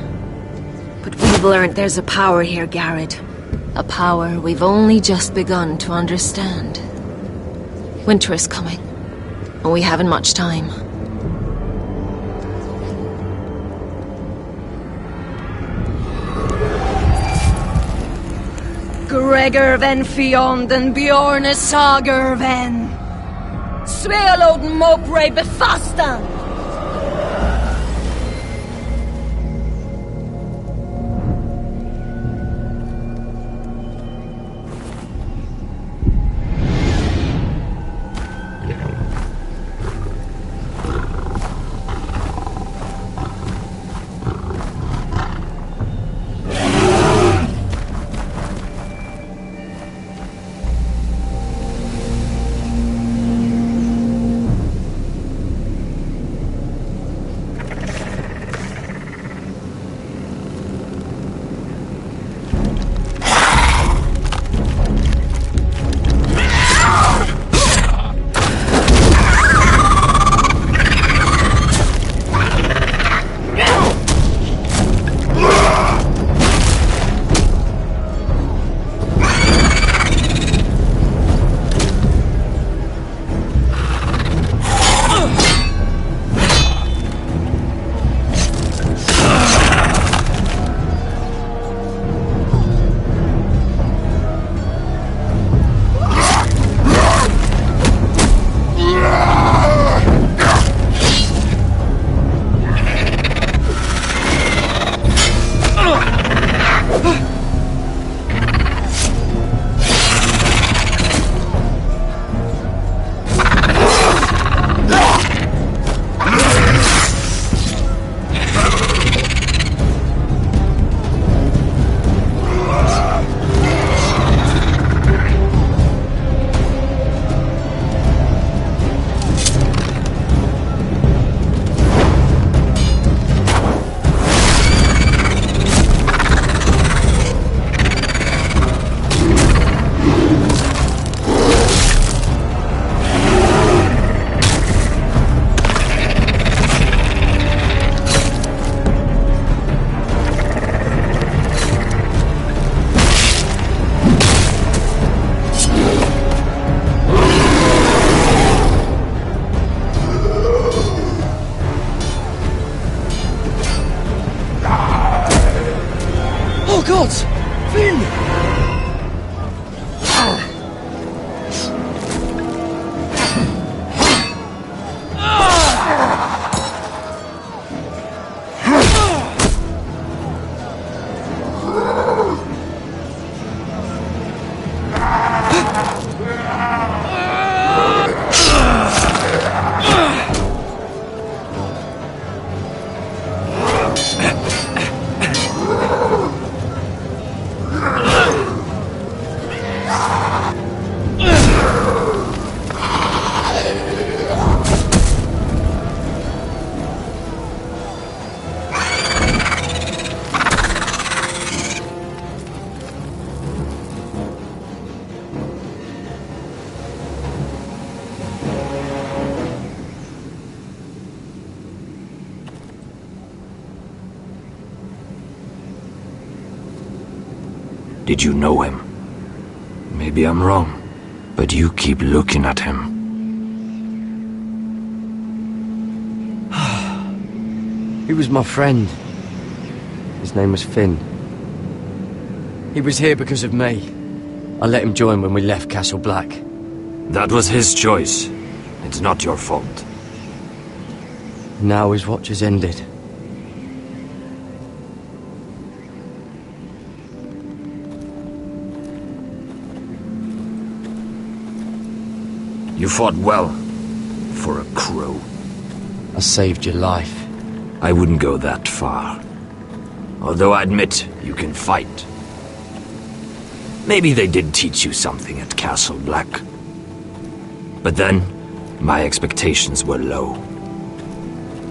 But we've learned there's a power here, Garrett. A power we've only just begun to understand. Winter is coming, and we haven't much time. Gregor ven Fionn Bjorn Sager ven. Svealoden Mopre befastan. Did you know him? Maybe I'm wrong, but you keep looking at him. He was my friend. His name was Finn. He was here because of me. I let him join when we left Castle Black. That was his choice. It's not your fault. Now his watch has ended. You fought well. For a crow. I saved your life. I wouldn't go that far. Although I admit, you can fight. Maybe they did teach you something at Castle Black. But then, my expectations were low.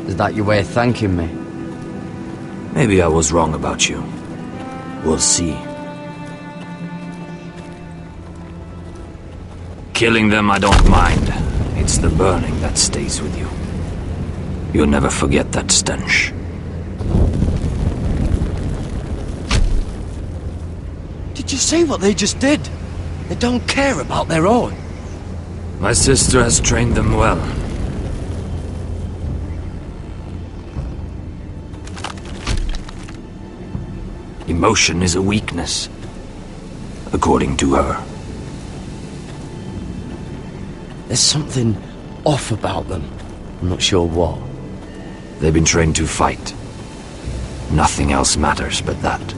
Is that your way of thanking me? Maybe I was wrong about you. We'll see. Killing them I don't mind. It's the burning that stays with you. You'll never forget that stench. Did you see what they just did? They don't care about their own. My sister has trained them well. Emotion is a weakness, according to her. There's something off about them. I'm not sure what. They've been trained to fight. Nothing else matters but that.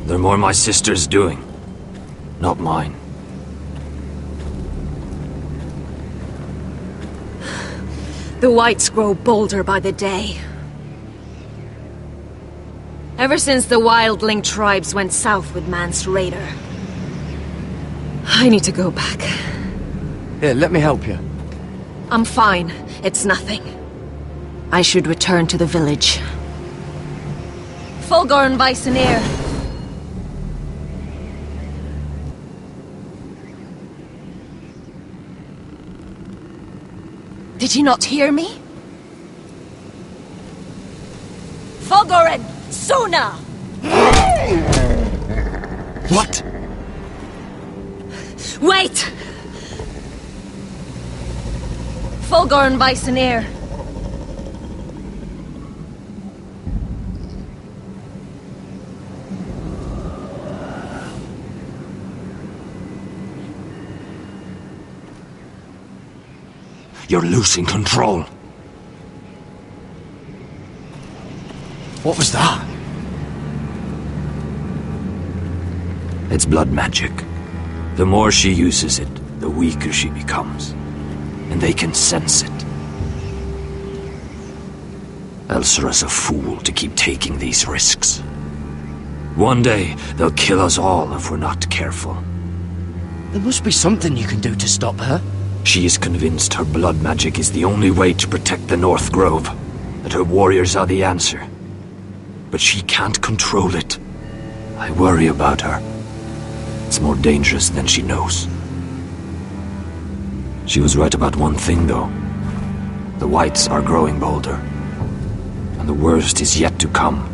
They're more my sister's doing, not mine. The whites grow bolder by the day. Ever since the wildling tribes went south with Mance Raider. I need to go back. Here, let me help you. I'm fine. It's nothing. I should return to the village. Fulgor and Vysenir. Did you not hear me? Fulgor and Suna! What? Wait! Fulgor and Vysenir. You're losing control. What was that? It's blood magic. The more she uses it, the weaker she becomes. And they can sense it. Elsera's a fool to keep taking these risks. One day, they'll kill us all if we're not careful. There must be something you can do to stop her. She is convinced her blood magic is the only way to protect the North Grove, that her warriors are the answer. But she can't control it. I worry about her. It's more dangerous than she knows. She was right about one thing, though. The whites are growing bolder. And the worst is yet to come.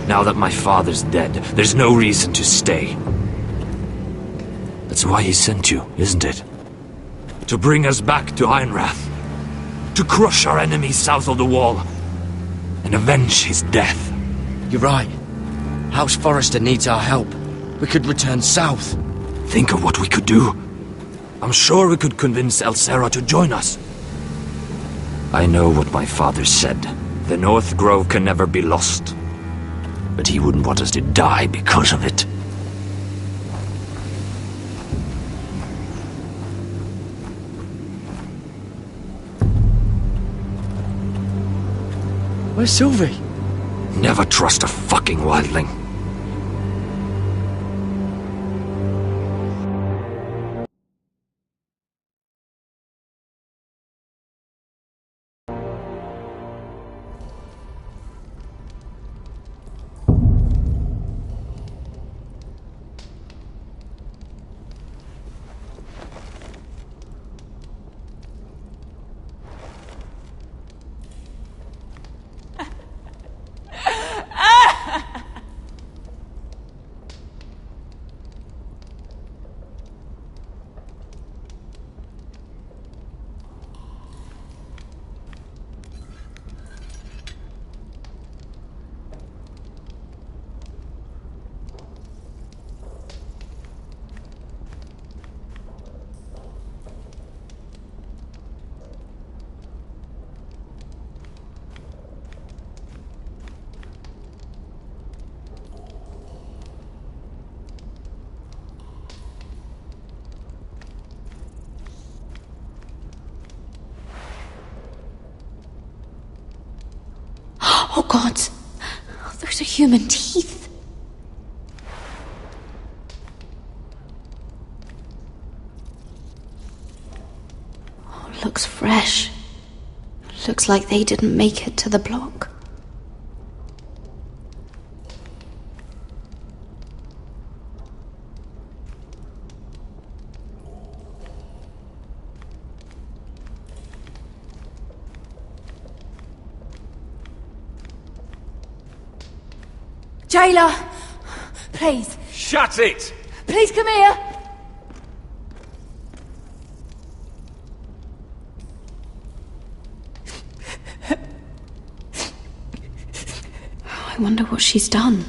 Now that my father's dead, there's no reason to stay. That's why he sent you, isn't it? To bring us back to Ironrath. To crush our enemies south of the Wall. And avenge his death. You're right. House Forrester needs our help. We could return south. Think of what we could do. I'm sure we could convince Elsera to join us. I know what my father said. The North Grove can never be lost. But he wouldn't want us to die because of it. Where's Sylvie? Never trust a fucking wildling. God. Those are human teeth. Oh, looks fresh. Looks like they didn't make it to the block. Jailer! Please. Shut it! Please come here! I wonder what she's done.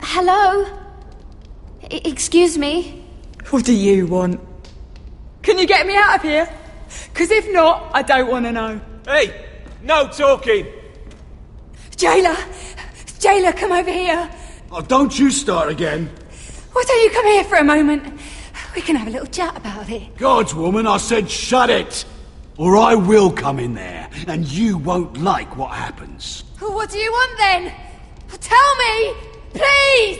Hello? Excuse me? What do you want? Can you get me out of here? Because if not, I don't want to know. Hey! No talking! Jailer! Jailer, come over here! Oh, don't you start again. Why don't you come here for a moment? We can have a little chat about it. God's woman, I said shut it! Or I will come in there, and you won't like what happens. Well, what do you want then? Tell me! Please!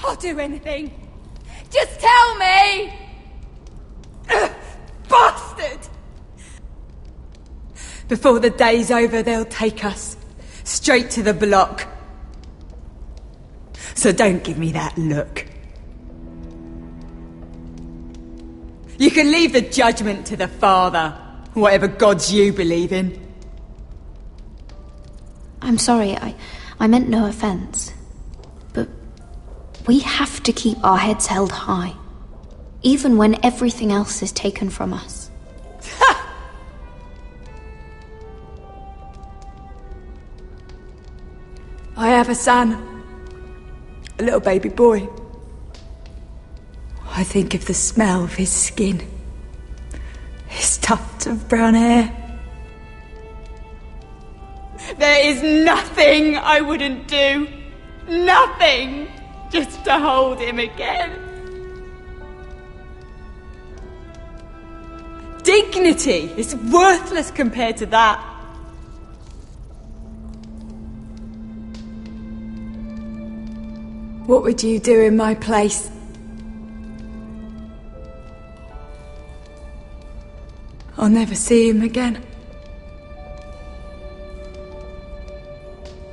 I'll do anything. Just tell me! Bastard! Before the day's over, they'll take us straight to the block. So don't give me that look. You can leave the judgment to the Father, whatever gods you believe in. I'm sorry, I meant no offense. But we have to keep our heads held high, even when everything else is taken from us. I have a son, a little baby boy. I think of the smell of his skin, his tuft of brown hair. There is nothing I wouldn't do. Nothing! Just to hold him again. Dignity is worthless compared to that. What would you do in my place? I'll never see him again.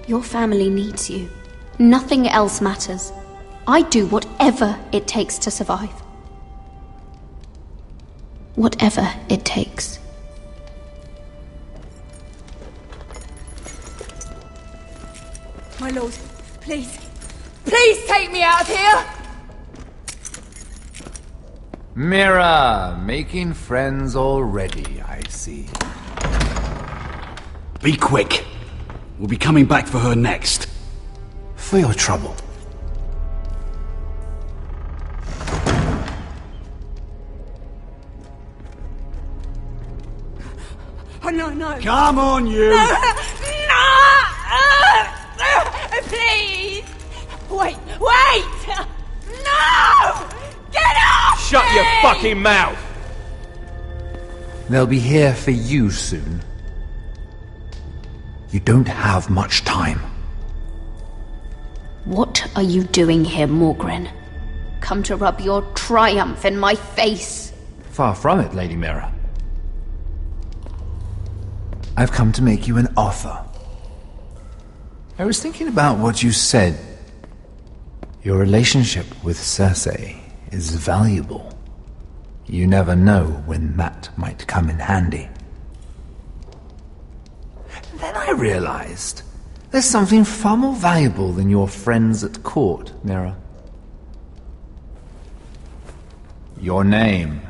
Your family needs you. Nothing else matters. I'd do whatever it takes to survive. Whatever it takes. My lord, please. Please take me out of here! Mira, making friends already, I see. Be quick. We'll be coming back for her next. For your trouble. Oh, no, no. Come on, you! No! Please! Wait! No! Get off! Shut your fucking mouth! They'll be here for you soon. You don't have much time. What are you doing here, Morgren? Come to rub your triumph in my face? Far from it, Lady Mira. I've come to make you an offer. I was thinking about what you said. Your relationship with Cersei is valuable. You never know when that might come in handy. Then I realized there's something far more valuable than your friends at court, Mira. Your name.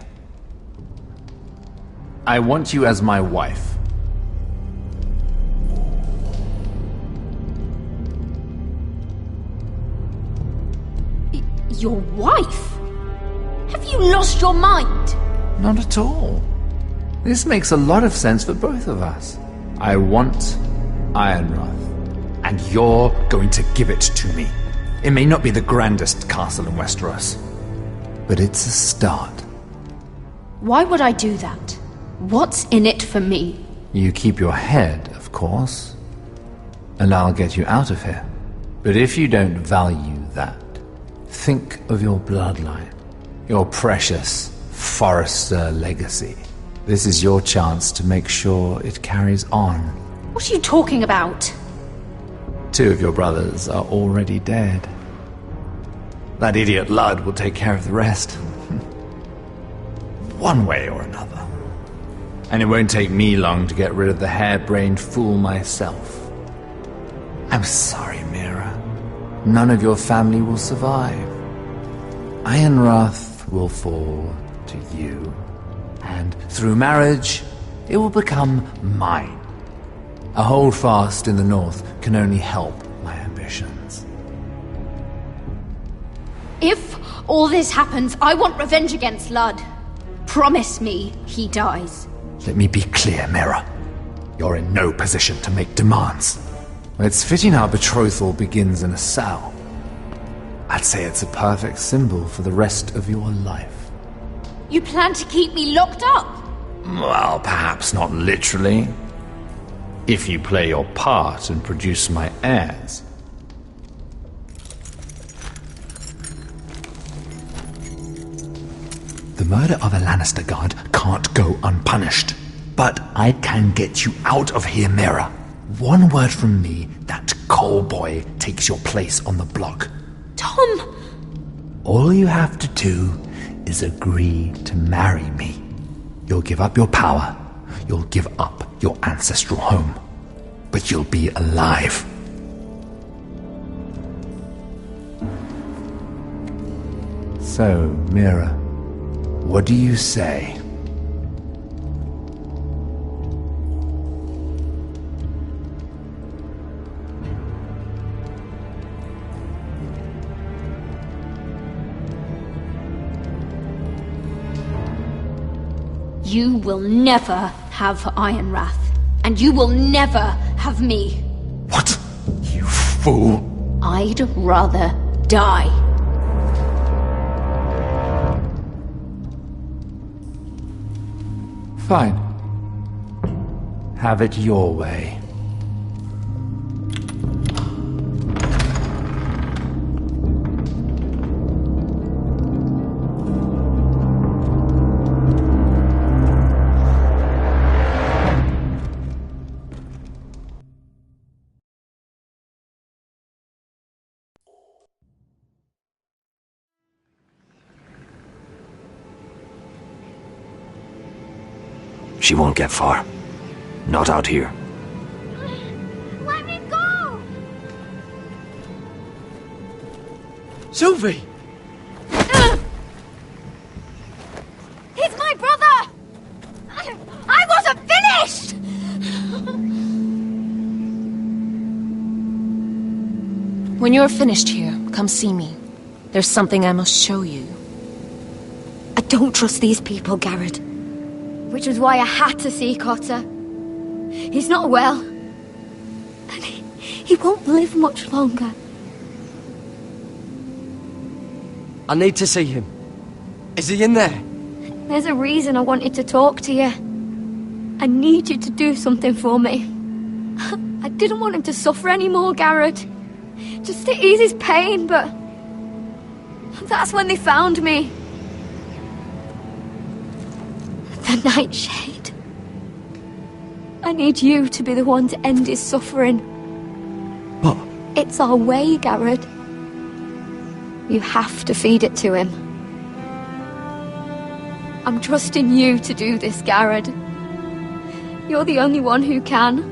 I want you as my wife. Your wife? Have you lost your mind? Not at all. This makes a lot of sense for both of us. I want Ironrath, and you're going to give it to me. It may not be the grandest castle in Westeros, but it's a start. Why would I do that? What's in it for me? You keep your head, of course, and I'll get you out of here. But if you don't value that, think of your bloodline, your precious Forrester legacy. This is your chance to make sure it carries on. What are you talking about? 2 of your brothers are already dead. That idiot Ludd will take care of the rest. One way or another. And it won't take me long to get rid of the harebrained fool myself. I'm sorry, Mira. None of your family will survive. Ironrath will fall to you. And through marriage, it will become mine. A holdfast in the north can only help my ambitions. If all this happens, I want revenge against Ludd. Promise me he dies. Let me be clear, Mira. You're in no position to make demands. It's fitting our betrothal begins in a cell. I'd say it's a perfect symbol for the rest of your life. You plan to keep me locked up? Well, perhaps not literally. If you play your part and produce my heirs. The murder of a Lannister guard can't go unpunished. But I can get you out of here, Mira. One word from me, that coal boy takes your place on the block. Tom! All you have to do is agree to marry me. You'll give up your power. You'll give up your ancestral home. But you'll be alive. So, Mira, what do you say? You will never have Ironrath. And you will never have me. What? You fool! I'd rather die. Fine. Have it your way. She won't get far. Not out here. Let me go! Sylvie! He's my brother! I wasn't finished! When you're finished here, come see me. There's something I must show you. I don't trust these people, Garrett. Which was why I had to see Cotter. He's not well. And he won't live much longer. I need to see him. Is he in there? There's a reason I wanted to talk to you. I need you to do something for me. I didn't want him to suffer anymore, Garrett. Just to ease his pain, but... that's when they found me. The Nightshade. I need you to be the one to end his suffering. But... it's our way, Garrett. You have to feed it to him. I'm trusting you to do this, Garrett. You're the only one who can.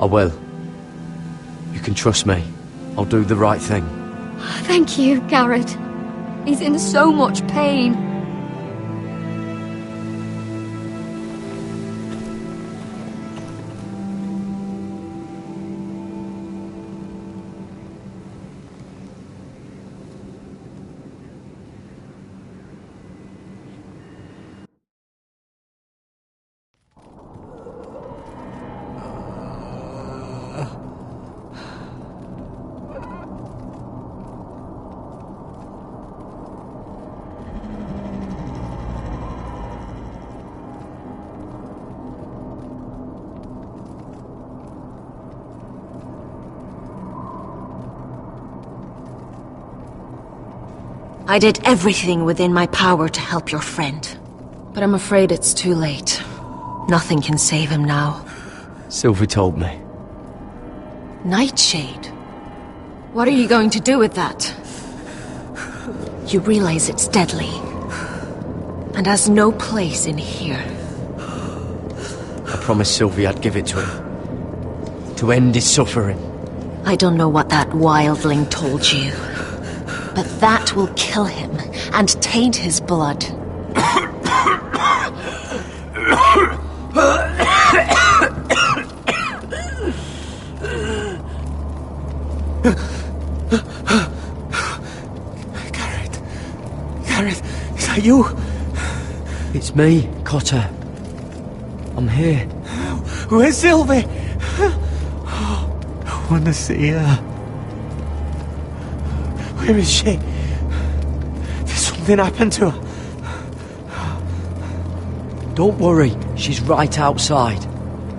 I will. You can trust me. I'll do the right thing. Thank you, Garrett. He's in so much pain. I did everything within my power to help your friend. But I'm afraid it's too late. Nothing can save him now. Sylvie told me. Nightshade? What are you going to do with that? You realize it's deadly, and has no place in here. I promised Sylvie I'd give it to him. To end his suffering. I don't know what that wildling told you, but that will kill him and taint his blood. Gareth, is that you? It's me, Cotter. I'm here. Where's Sylvie? I want to see her. Where is she? Did something happen to her? Don't worry, she's right outside.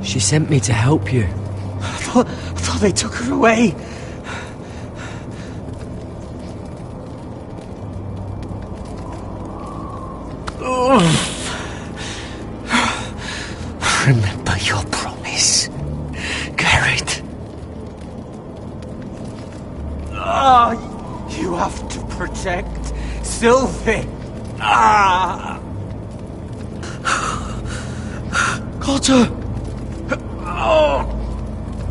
She sent me to help you. I thought they took her away. Remember your promise, Garrett. You have to protect Sylvie. Cotter!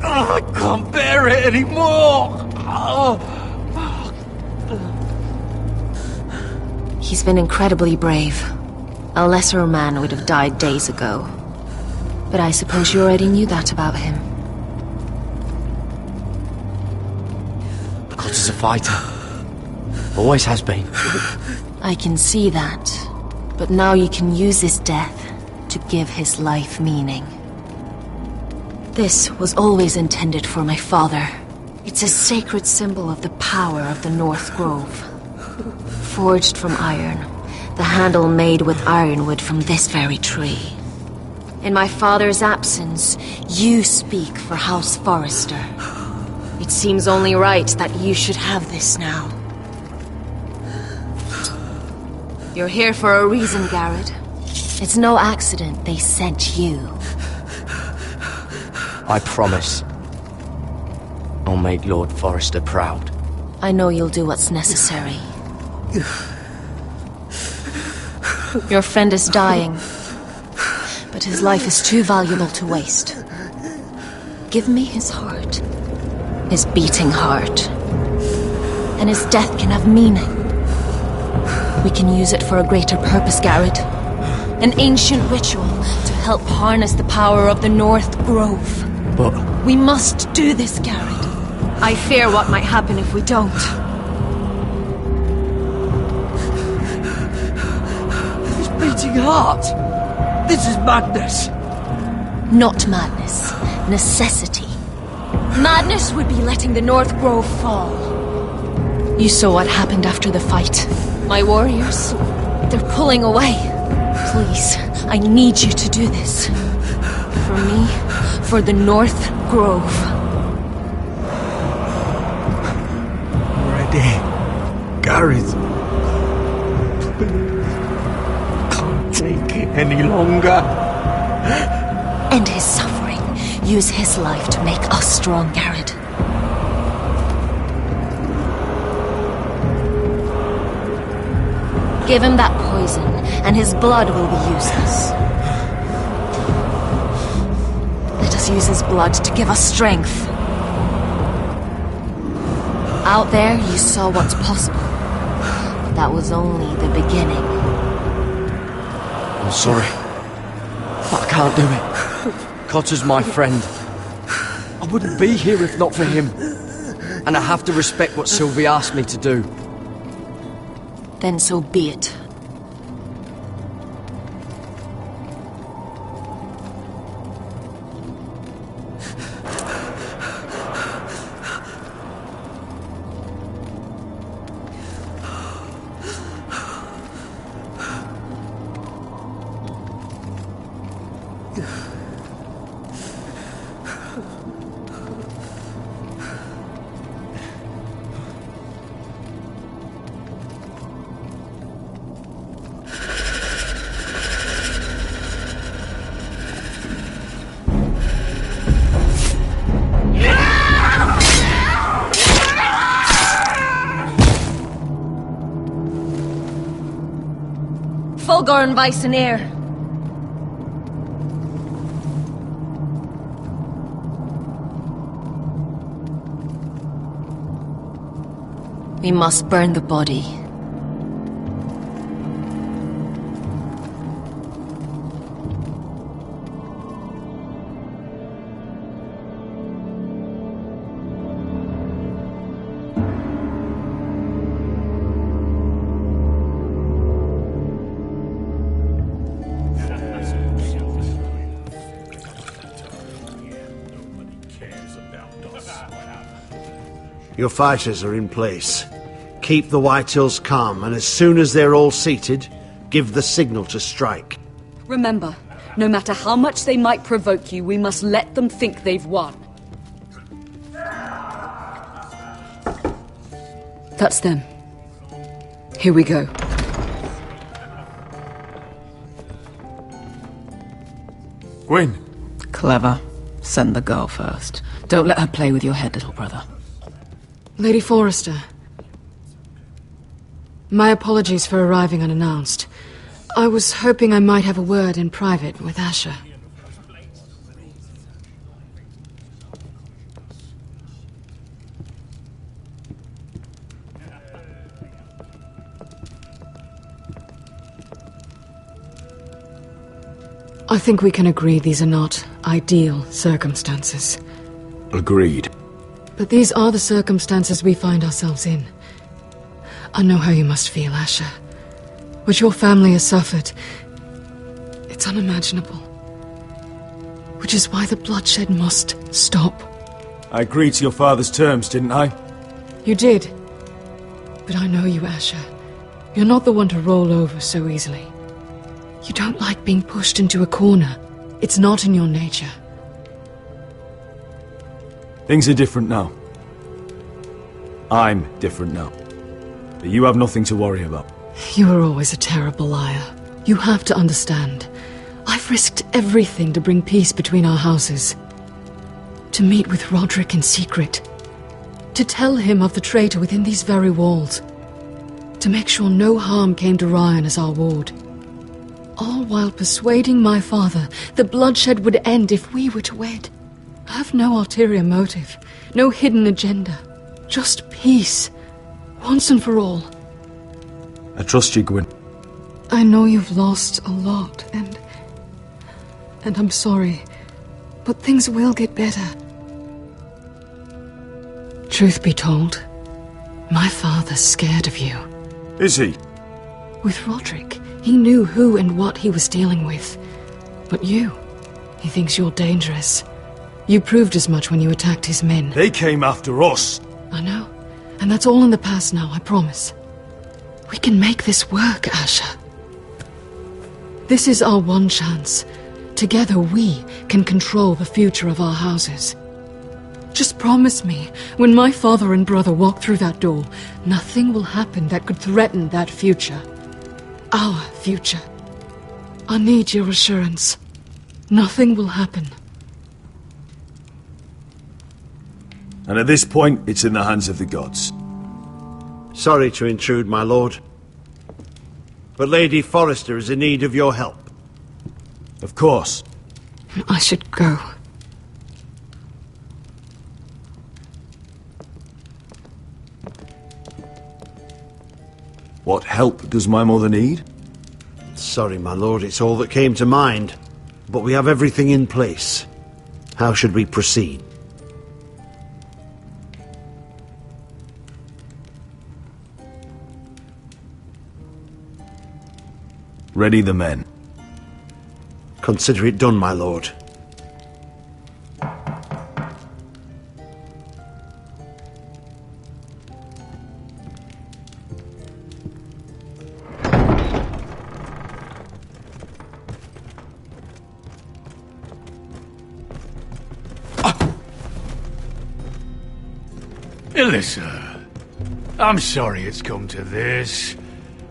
I can't bear it anymore! He's been incredibly brave. A lesser man would have died days ago. But I suppose you already knew that about him. Cotter's a fighter. Always has been. I can see that. But now you can use his death to give his life meaning. This was always intended for my father. It's a sacred symbol of the power of the North Grove. Forged from iron, the handle made with ironwood from this very tree. In my father's absence, you speak for House Forrester. It seems only right that you should have this now. You're here for a reason, Garrett. It's no accident they sent you. I promise. I'll make Lord Forrester proud. I know you'll do what's necessary. Your friend is dying, but his life is too valuable to waste. Give me his heart. His beating heart. And his death can have meaning. We can use it for a greater purpose, Garrett. An ancient ritual to help harness the power of the North Grove. But... we must do this, Garrett. I fear what might happen if we don't. His beating heart! This is madness! Not madness. Necessity. Madness would be letting the North Grove fall. You saw what happened after the fight. My warriors, they're pulling away. Please, I need you to do this. For me, for the North Grove. Ready. Gareth. Can't take it any longer. End his suffering. Use his life to make us strong, Garrett. Give him that poison, and his blood will be useless. Let us use his blood to give us strength. Out there, you saw what's possible. But that was only the beginning. I'm sorry. But I can't do it. Cotter's my friend. I wouldn't be here if not for him. And I have to respect what Sylvie asked me to do. Then so be it. Fulgorn Weissenir. We must burn the body. Your fighters are in place. Keep the Whitehills calm, and as soon as they're all seated, give the signal to strike. Remember, no matter how much they might provoke you, we must let them think they've won. That's them. Here we go. Gwyn. Clever. Send the girl first. Don't let her play with your head, little brother. Lady Forrester. My apologies for arriving unannounced. I was hoping I might have a word in private with Asher. I think we can agree these are not ideal circumstances. Agreed. But these are the circumstances we find ourselves in. I know how you must feel, Asher. What your family has suffered, it's unimaginable. Which is why the bloodshed must stop. I agreed to your father's terms, didn't I? You did. But I know you, Asher. You're not the one to roll over so easily. You don't like being pushed into a corner. It's not in your nature. Things are different now. I'm different now. But you have nothing to worry about. You were always a terrible liar. You have to understand. I've risked everything to bring peace between our houses. To meet with Rodrik in secret. To tell him of the traitor within these very walls. To make sure no harm came to Ryan as our ward. All while persuading my father that bloodshed would end if we were to wed. I have no ulterior motive, no hidden agenda. Just peace, once and for all. I trust you, Gwyn. I know you've lost a lot, and I'm sorry, but things will get better. Truth be told, my father's scared of you. Is he? With Rodrik, he knew who and what he was dealing with. But you, he thinks you're dangerous. You proved as much when you attacked his men. They came after us. I know. And that's all in the past now, I promise. We can make this work, Asher. This is our one chance. Together we can control the future of our houses. Just promise me, when my father and brother walk through that door, nothing will happen that could threaten that future. Our future. I need your assurance. Nothing will happen. And at this point, it's in the hands of the gods. Sorry to intrude, my lord. But Lady Forrester is in need of your help. Of course. I should go. What help does my mother need? Sorry, my lord, it's all that came to mind. But we have everything in place. How should we proceed? Ready the men. Consider it done, my lord. Elissa, I'm sorry it's come to this,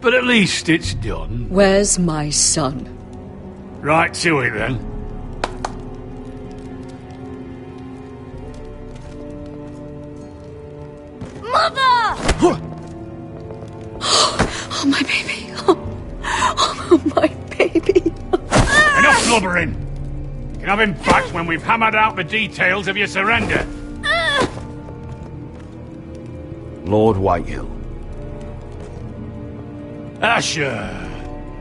but at least it's done. Where's my son? Right to it, then. Mother! Oh, my baby. Oh, My baby. Enough blubbering! You can have him back when we've hammered out the details of your surrender. Lord Whitehill. Asher!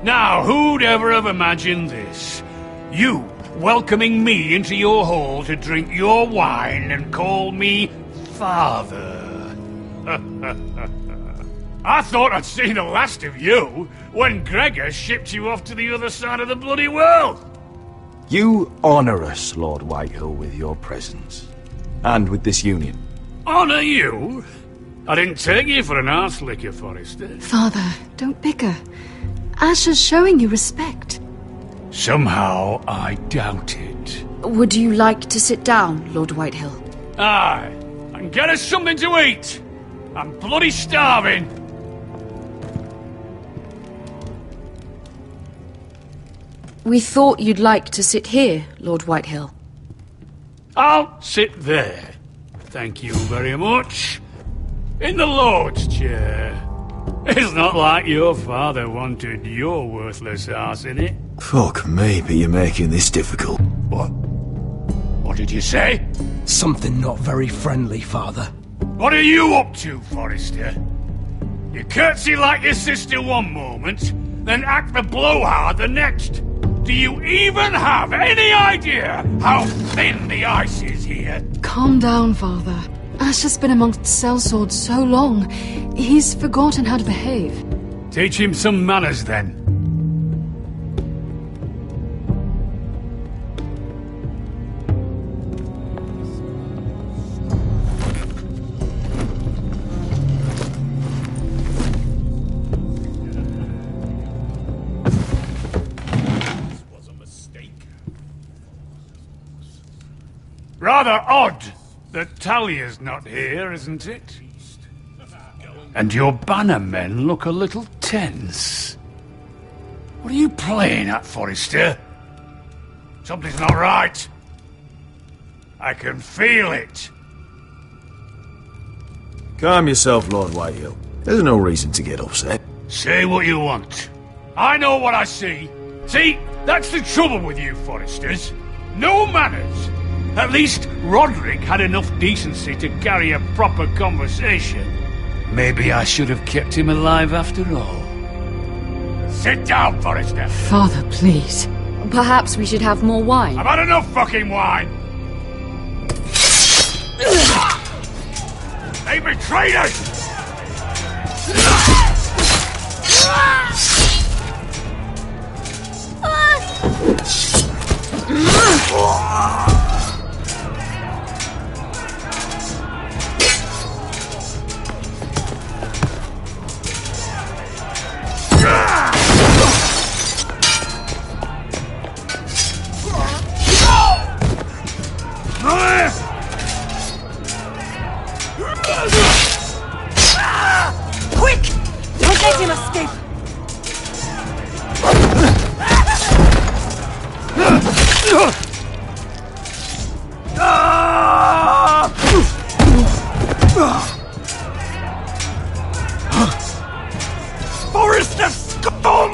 Now, who'd ever have imagined this? You welcoming me into your hall to drink your wine and call me father. I thought I'd seen the last of you when Gregor shipped you off to the other side of the bloody world. You honour us, Lord Whitehill, with your presence. And with this union. Honour you? I didn't take you for an arse licker, Forrester. Father, don't bicker. Asher's showing you respect. Somehow I doubt it. Would you like to sit down, Lord Whitehill? Aye, and get us something to eat. I'm bloody starving. We thought you'd like to sit here, Lord Whitehill. I'll sit there. Thank you very much. In the Lord's chair. It's not like your father wanted your worthless ass in it. Fuck me, but you're making this difficult. What? What did you say? Something not very friendly, Father. What are you up to, Forrester? You curtsy like your sister one moment, then act the blowhard the next. Do you even have any idea how thin the ice is here? Calm down, Father. Asher's been amongst sellswords so long, he's forgotten how to behave. Teach him some manners, then. Rather odd that Talia's not here, isn't it? And your banner men look a little tense. What are you playing at, Forrester? Something's not right. I can feel it. Calm yourself, Lord Whitehill. There's no reason to get upset. Say what you want. I know what I see. See, that's the trouble with you, Forresters. No manners. At least Roderick had enough decency to carry a proper conversation. Maybe I should have kept him alive after all. Sit down, Forrester. Father, please. Perhaps we should have more wine. I've had enough fucking wine. They betrayed us! Quick! Don't let him escape! Forrester scum!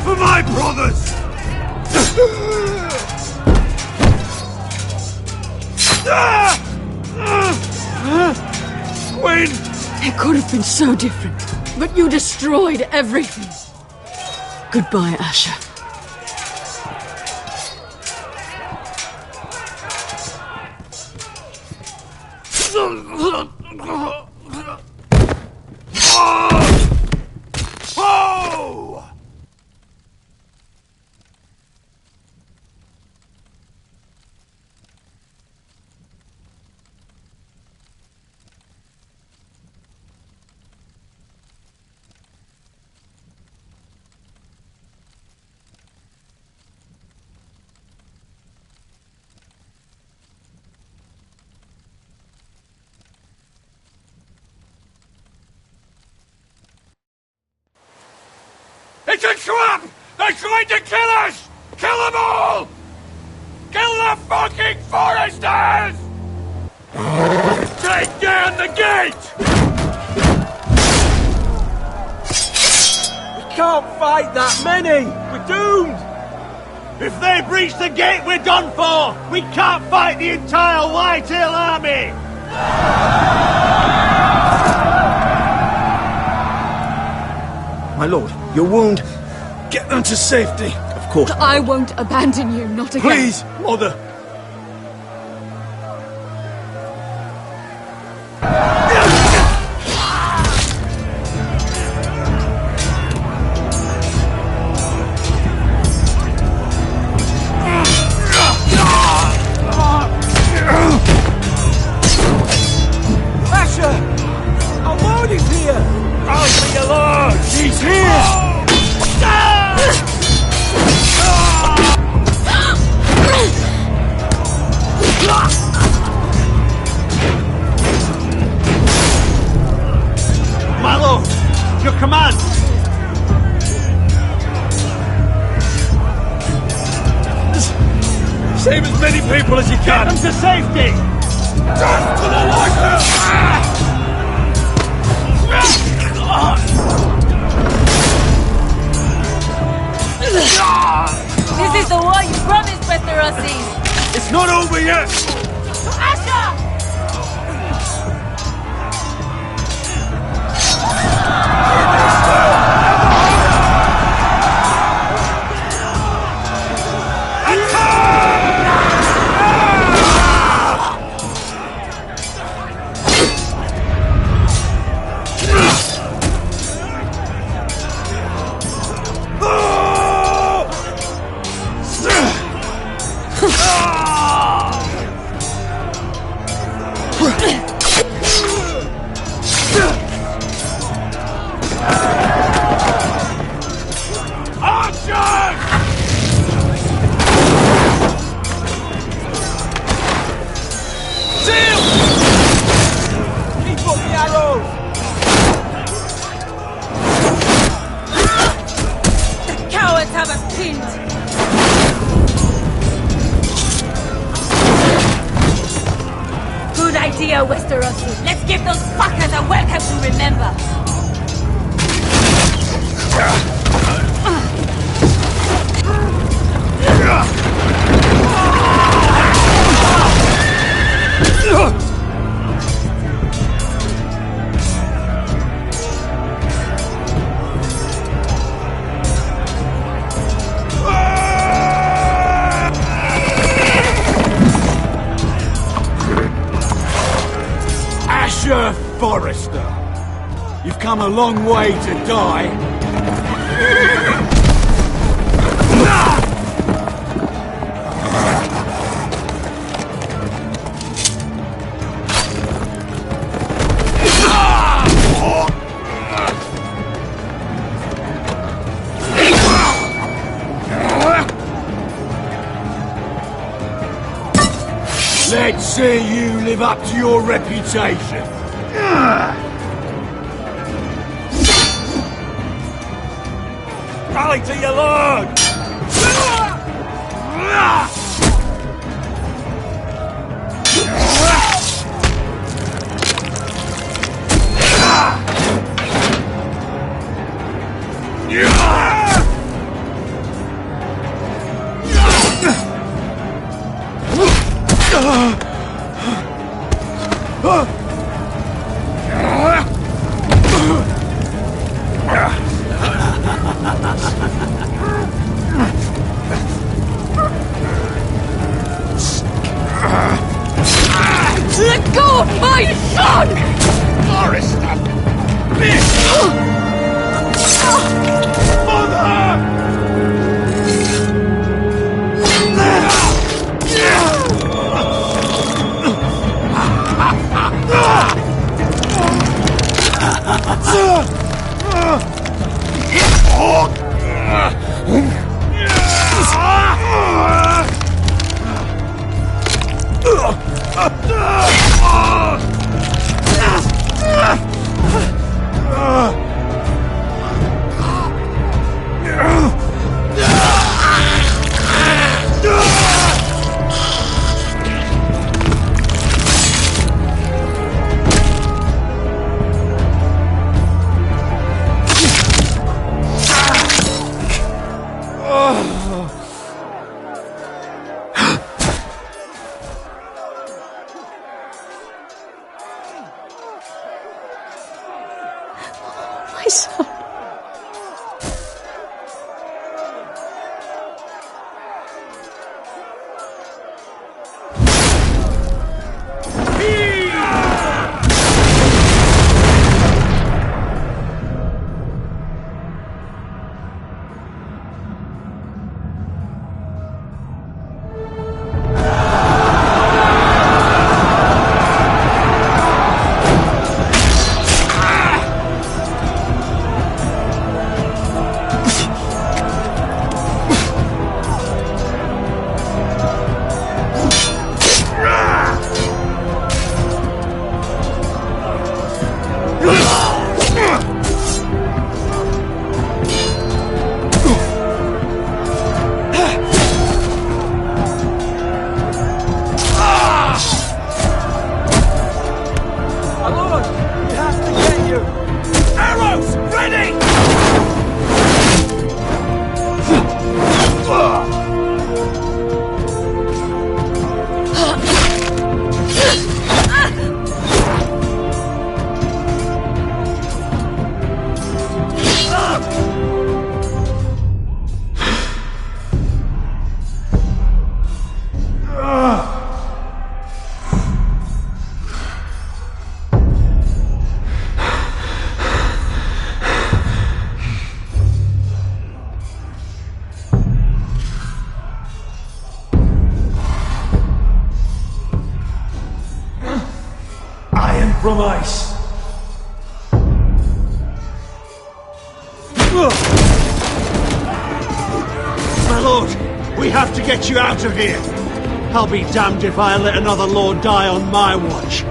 For my brothers! Quinn! It could have been so different, but you destroyed everything. Goodbye, Asher. Oh! It's a trap! They're trying to kill us! Kill them all! Kill the fucking foresters! Take down the gate! We can't fight that many! We're doomed! If they breach the gate, we're done for! We can't fight the entire Whitehill army! My lord, your wound. Get them to safety. Of course. I won't abandon you, not again. Please, Mother. Asher! Our lord is here! I'll be your lord! He's here! My lord, your command! Save as many people as you can! Get them to safety! Just to the Whitehill! This is the war you promised, Westerosi! It's not over yet! Asher! Good idea, Westerosi. Let's give those fuckers a welcome to remember. Asher Forrester, you've come a long way to die. Let's see you live up to your reputation. Rally to your lord! My son. From ice. My lord, we have to get you out of here. I'll be damned if I let another lord die on my watch.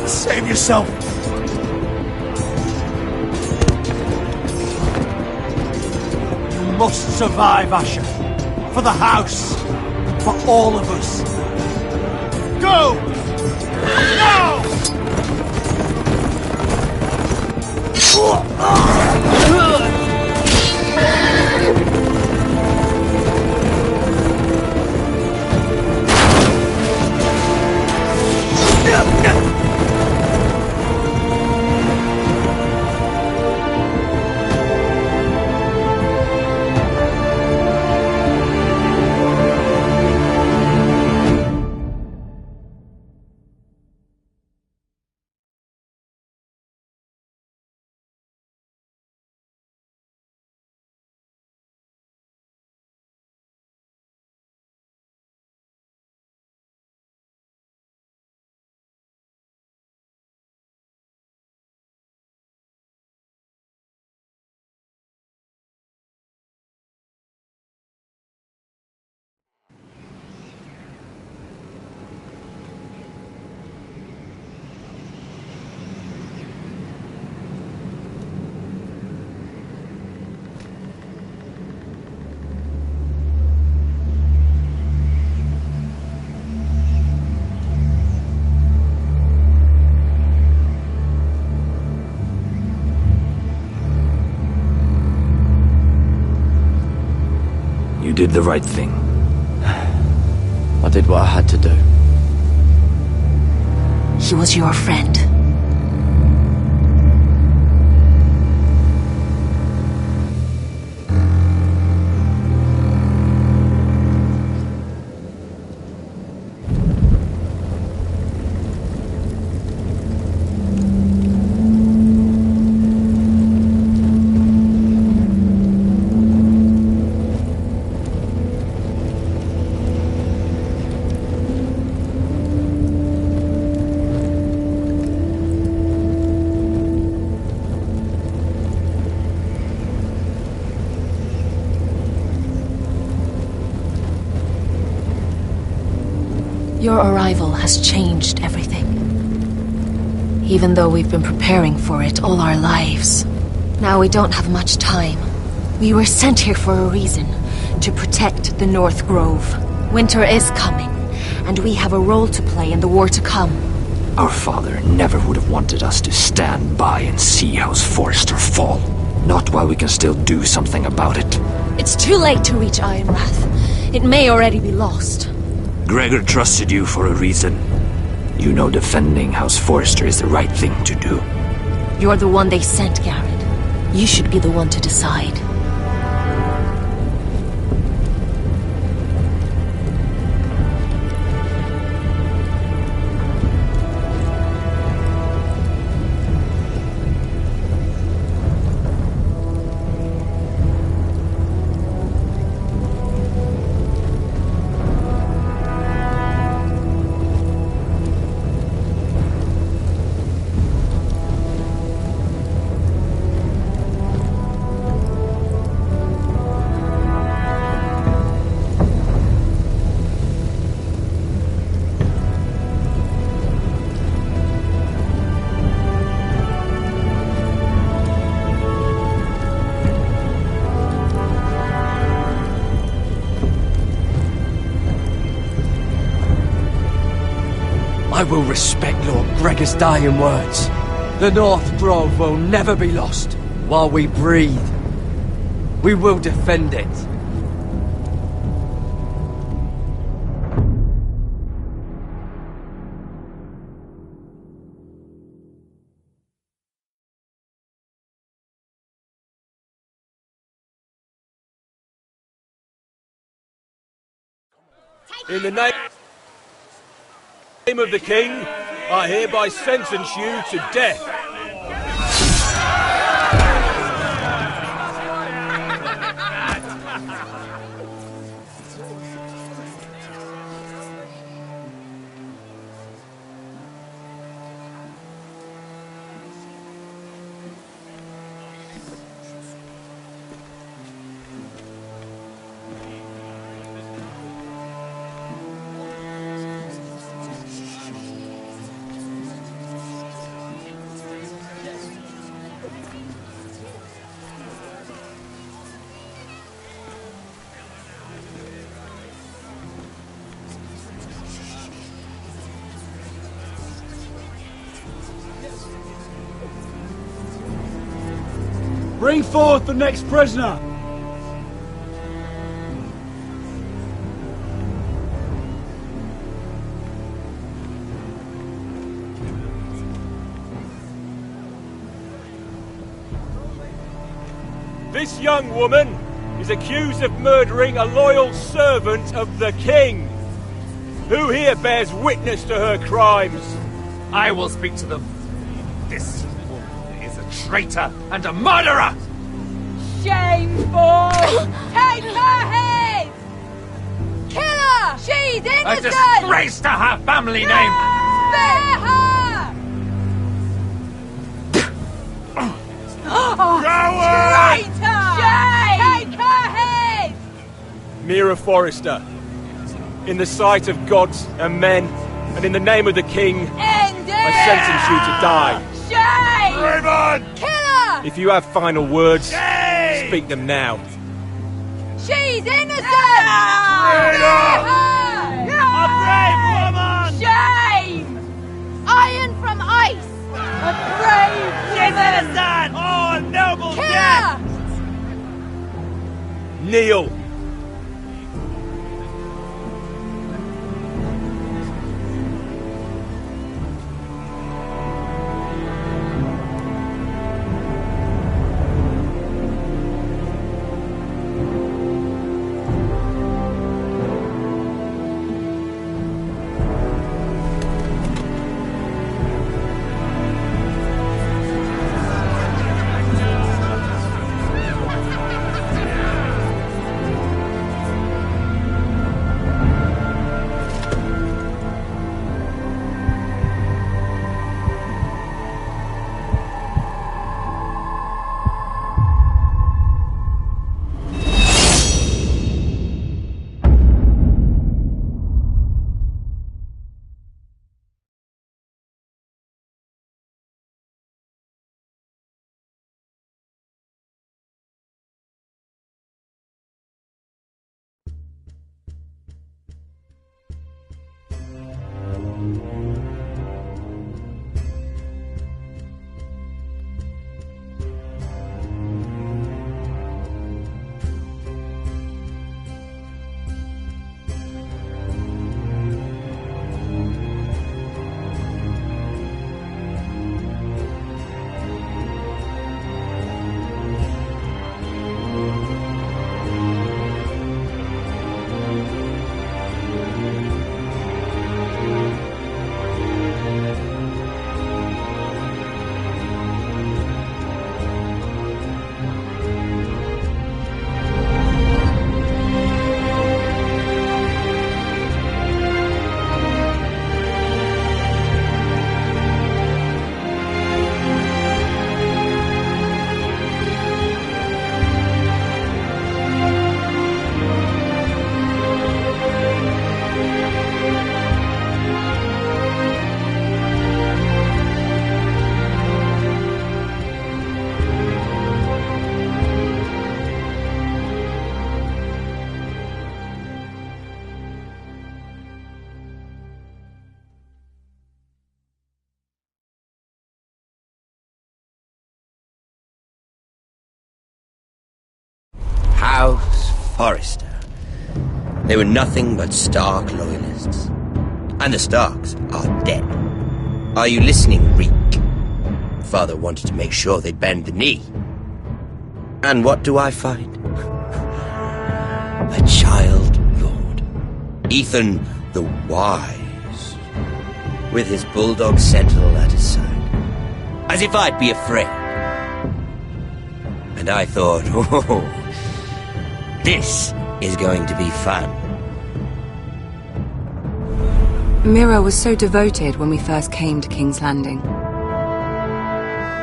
Save yourself. You must survive, Asher. For the house. For all of us. Go! Now! You did the right thing. I did what I had to do. He was your friend. Your arrival has changed everything. Even though we've been preparing for it all our lives. Now we don't have much time. We were sent here for a reason. To protect the North Grove. Winter is coming, and we have a role to play in the war to come. Our father never would have wanted us to stand by and see House Forrester fall. Not while we can still do something about it. It's too late to reach Ironrath. It may already be lost. Gregor trusted you for a reason. You know defending House Forrester is the right thing to do. You're the one they sent, Garrett. You should be the one to decide. I will respect Lord Gregor's dying words. The North Grove will never be lost while we breathe. We will defend it. In the name of the King, I hereby sentence you to death. Bring forth the next prisoner! This young woman is accused of murdering a loyal servant of the King. Who here bears witness to her crimes? I will speak to them. This woman is a traitor and a murderer! Shameful! Take her head! Kill her! She's innocent! A disgrace to her family name! Spare her! Traitor! Shame! Take her head! Mira Forrester, in the sight of gods and men, and in the name of the King, End it! I sentence you to die. Shame! Raymond! Kill her! If you have final words, speak them now. She's innocent! Spare her! A brave woman! Shame! Iron from ice! A brave She's woman! innocent! Oh, a noble Kill death! her! Kneel. Forrester. They were nothing but Stark loyalists. And the Starks are dead. Are you listening, Reek? Father wanted to make sure they bend the knee. And what do I find? A child lord. Ethan the Wise. With his bulldog sentinel at his side. As if I'd be afraid. And I thought, oh, this is going to be fun. Mira was so devoted when we first came to King's Landing.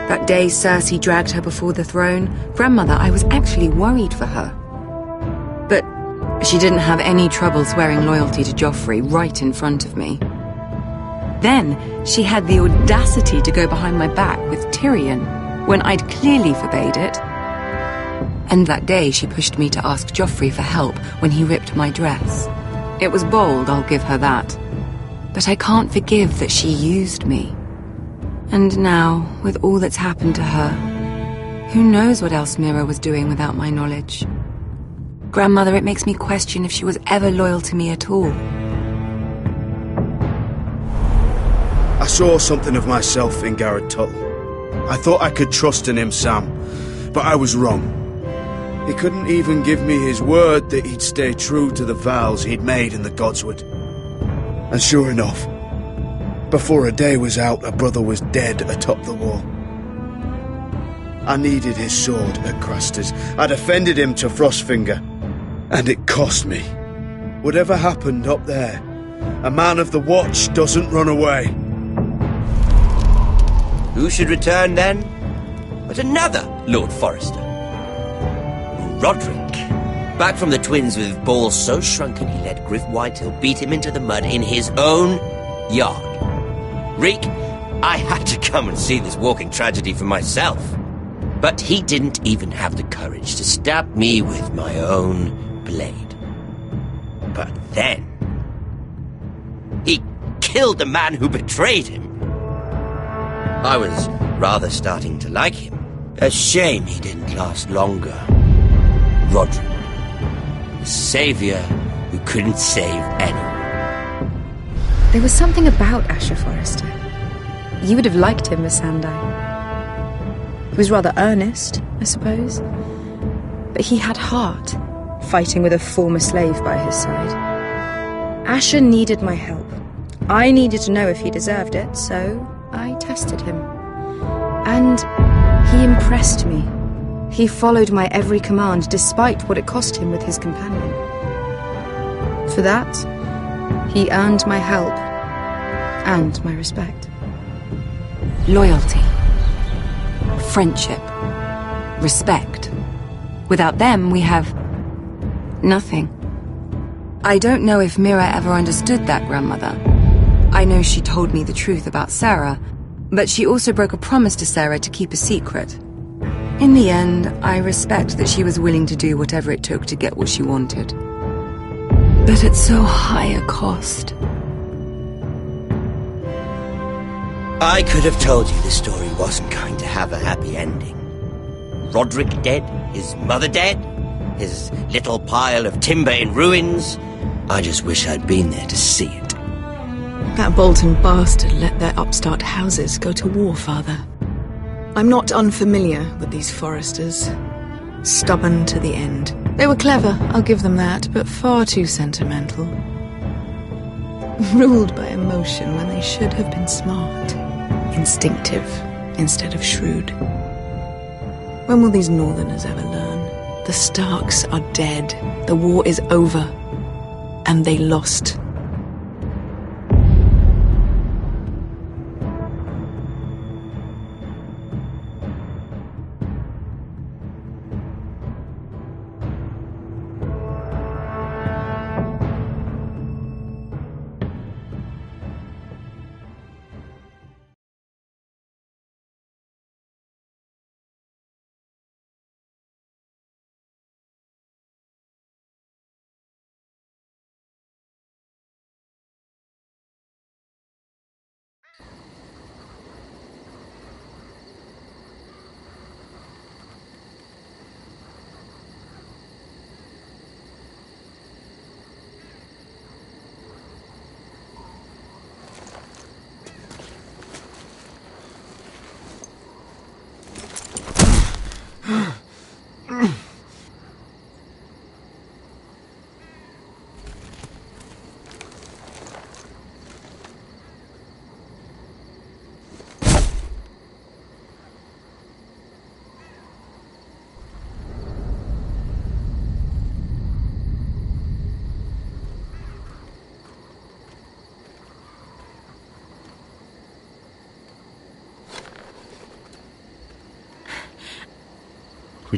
That day Cersei dragged her before the throne, Grandmother, I was actually worried for her. But she didn't have any trouble swearing loyalty to Joffrey right in front of me. Then she had the audacity to go behind my back with Tyrion when I'd clearly forbade it. And that day she pushed me to ask Joffrey for help when he ripped my dress. It was bold, I'll give her that. But I can't forgive that she used me. And now, with all that's happened to her, who knows what else Mira was doing without my knowledge? Grandmother, it makes me question if she was ever loyal to me at all. I saw something of myself in Garrett Tuttle. I thought I could trust in him, Sam, but I was wrong. He couldn't even give me his word that he'd stay true to the vows he'd made in the Godswood. And sure enough, before a day was out, a brother was dead atop the wall. I needed his sword at Craster's. I defended him to Frostfinger, and it cost me. Whatever happened up there, a man of the Watch doesn't run away. Who should return then? But another Lord Forrester. Roderick. Back from the Twins with balls so shrunken he let Griff Whitehill beat him into the mud in his own yard. Reek, I had to come and see this walking tragedy for myself. But he didn't even have the courage to stab me with my own blade. But then, he killed the man who betrayed him. I was rather starting to like him. A shame he didn't last longer. Roderick. The savior who couldn't save anyone. There was something about Asher Forrester. You would have liked him, Miss Sandai. He was rather earnest, I suppose. But he had heart, fighting with a former slave by his side. Asher needed my help. I needed to know if he deserved it, so I tested him. And he impressed me. He followed my every command, despite what it cost him with his companion. For that, he earned my help and my respect. Loyalty. Friendship. Respect. Without them, we have nothing. I don't know if Mira ever understood that, Grandmother. I know she told me the truth about Sarah, but she also broke a promise to Sarah to keep a secret. In the end, I respect that she was willing to do whatever it took to get what she wanted. But at so high a cost. I could have told you this story wasn't going to have a happy ending. Roderick dead, his mother dead, his little pile of timber in ruins. I just wish I'd been there to see it. That Bolton bastard let their upstart houses go to war, Father. I'm not unfamiliar with these Forresters. Stubborn to the end. They were clever, I'll give them that, but far too sentimental. Ruled by emotion when they should have been smart. Instinctive instead of shrewd. When will these Northerners ever learn? The Starks are dead. The war is over. And they lost.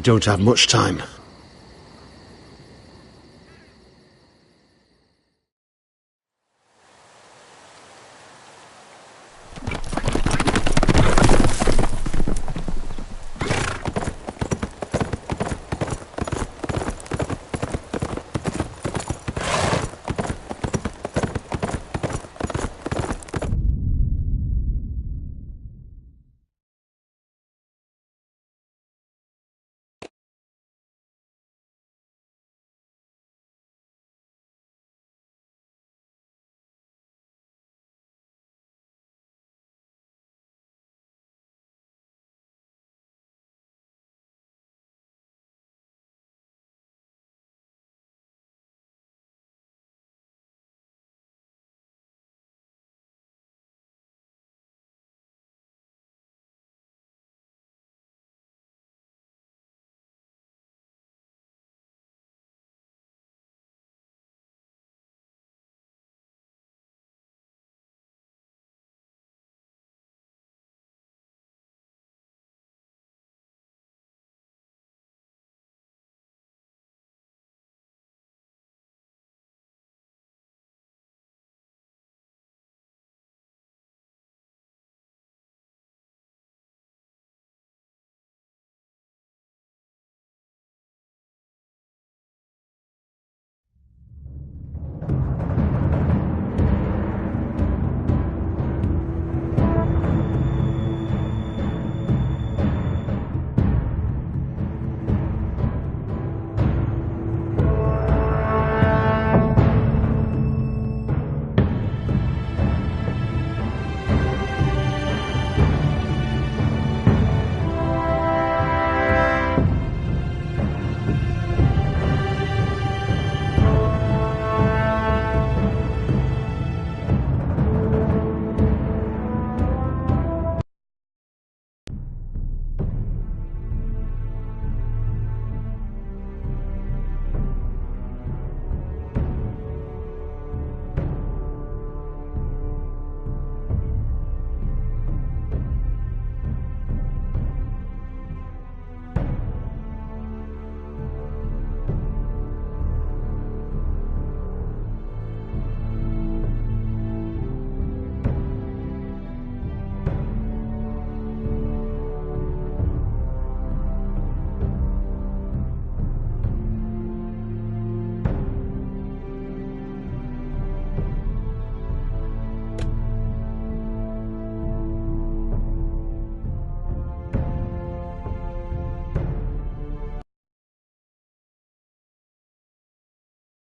We don't have much time.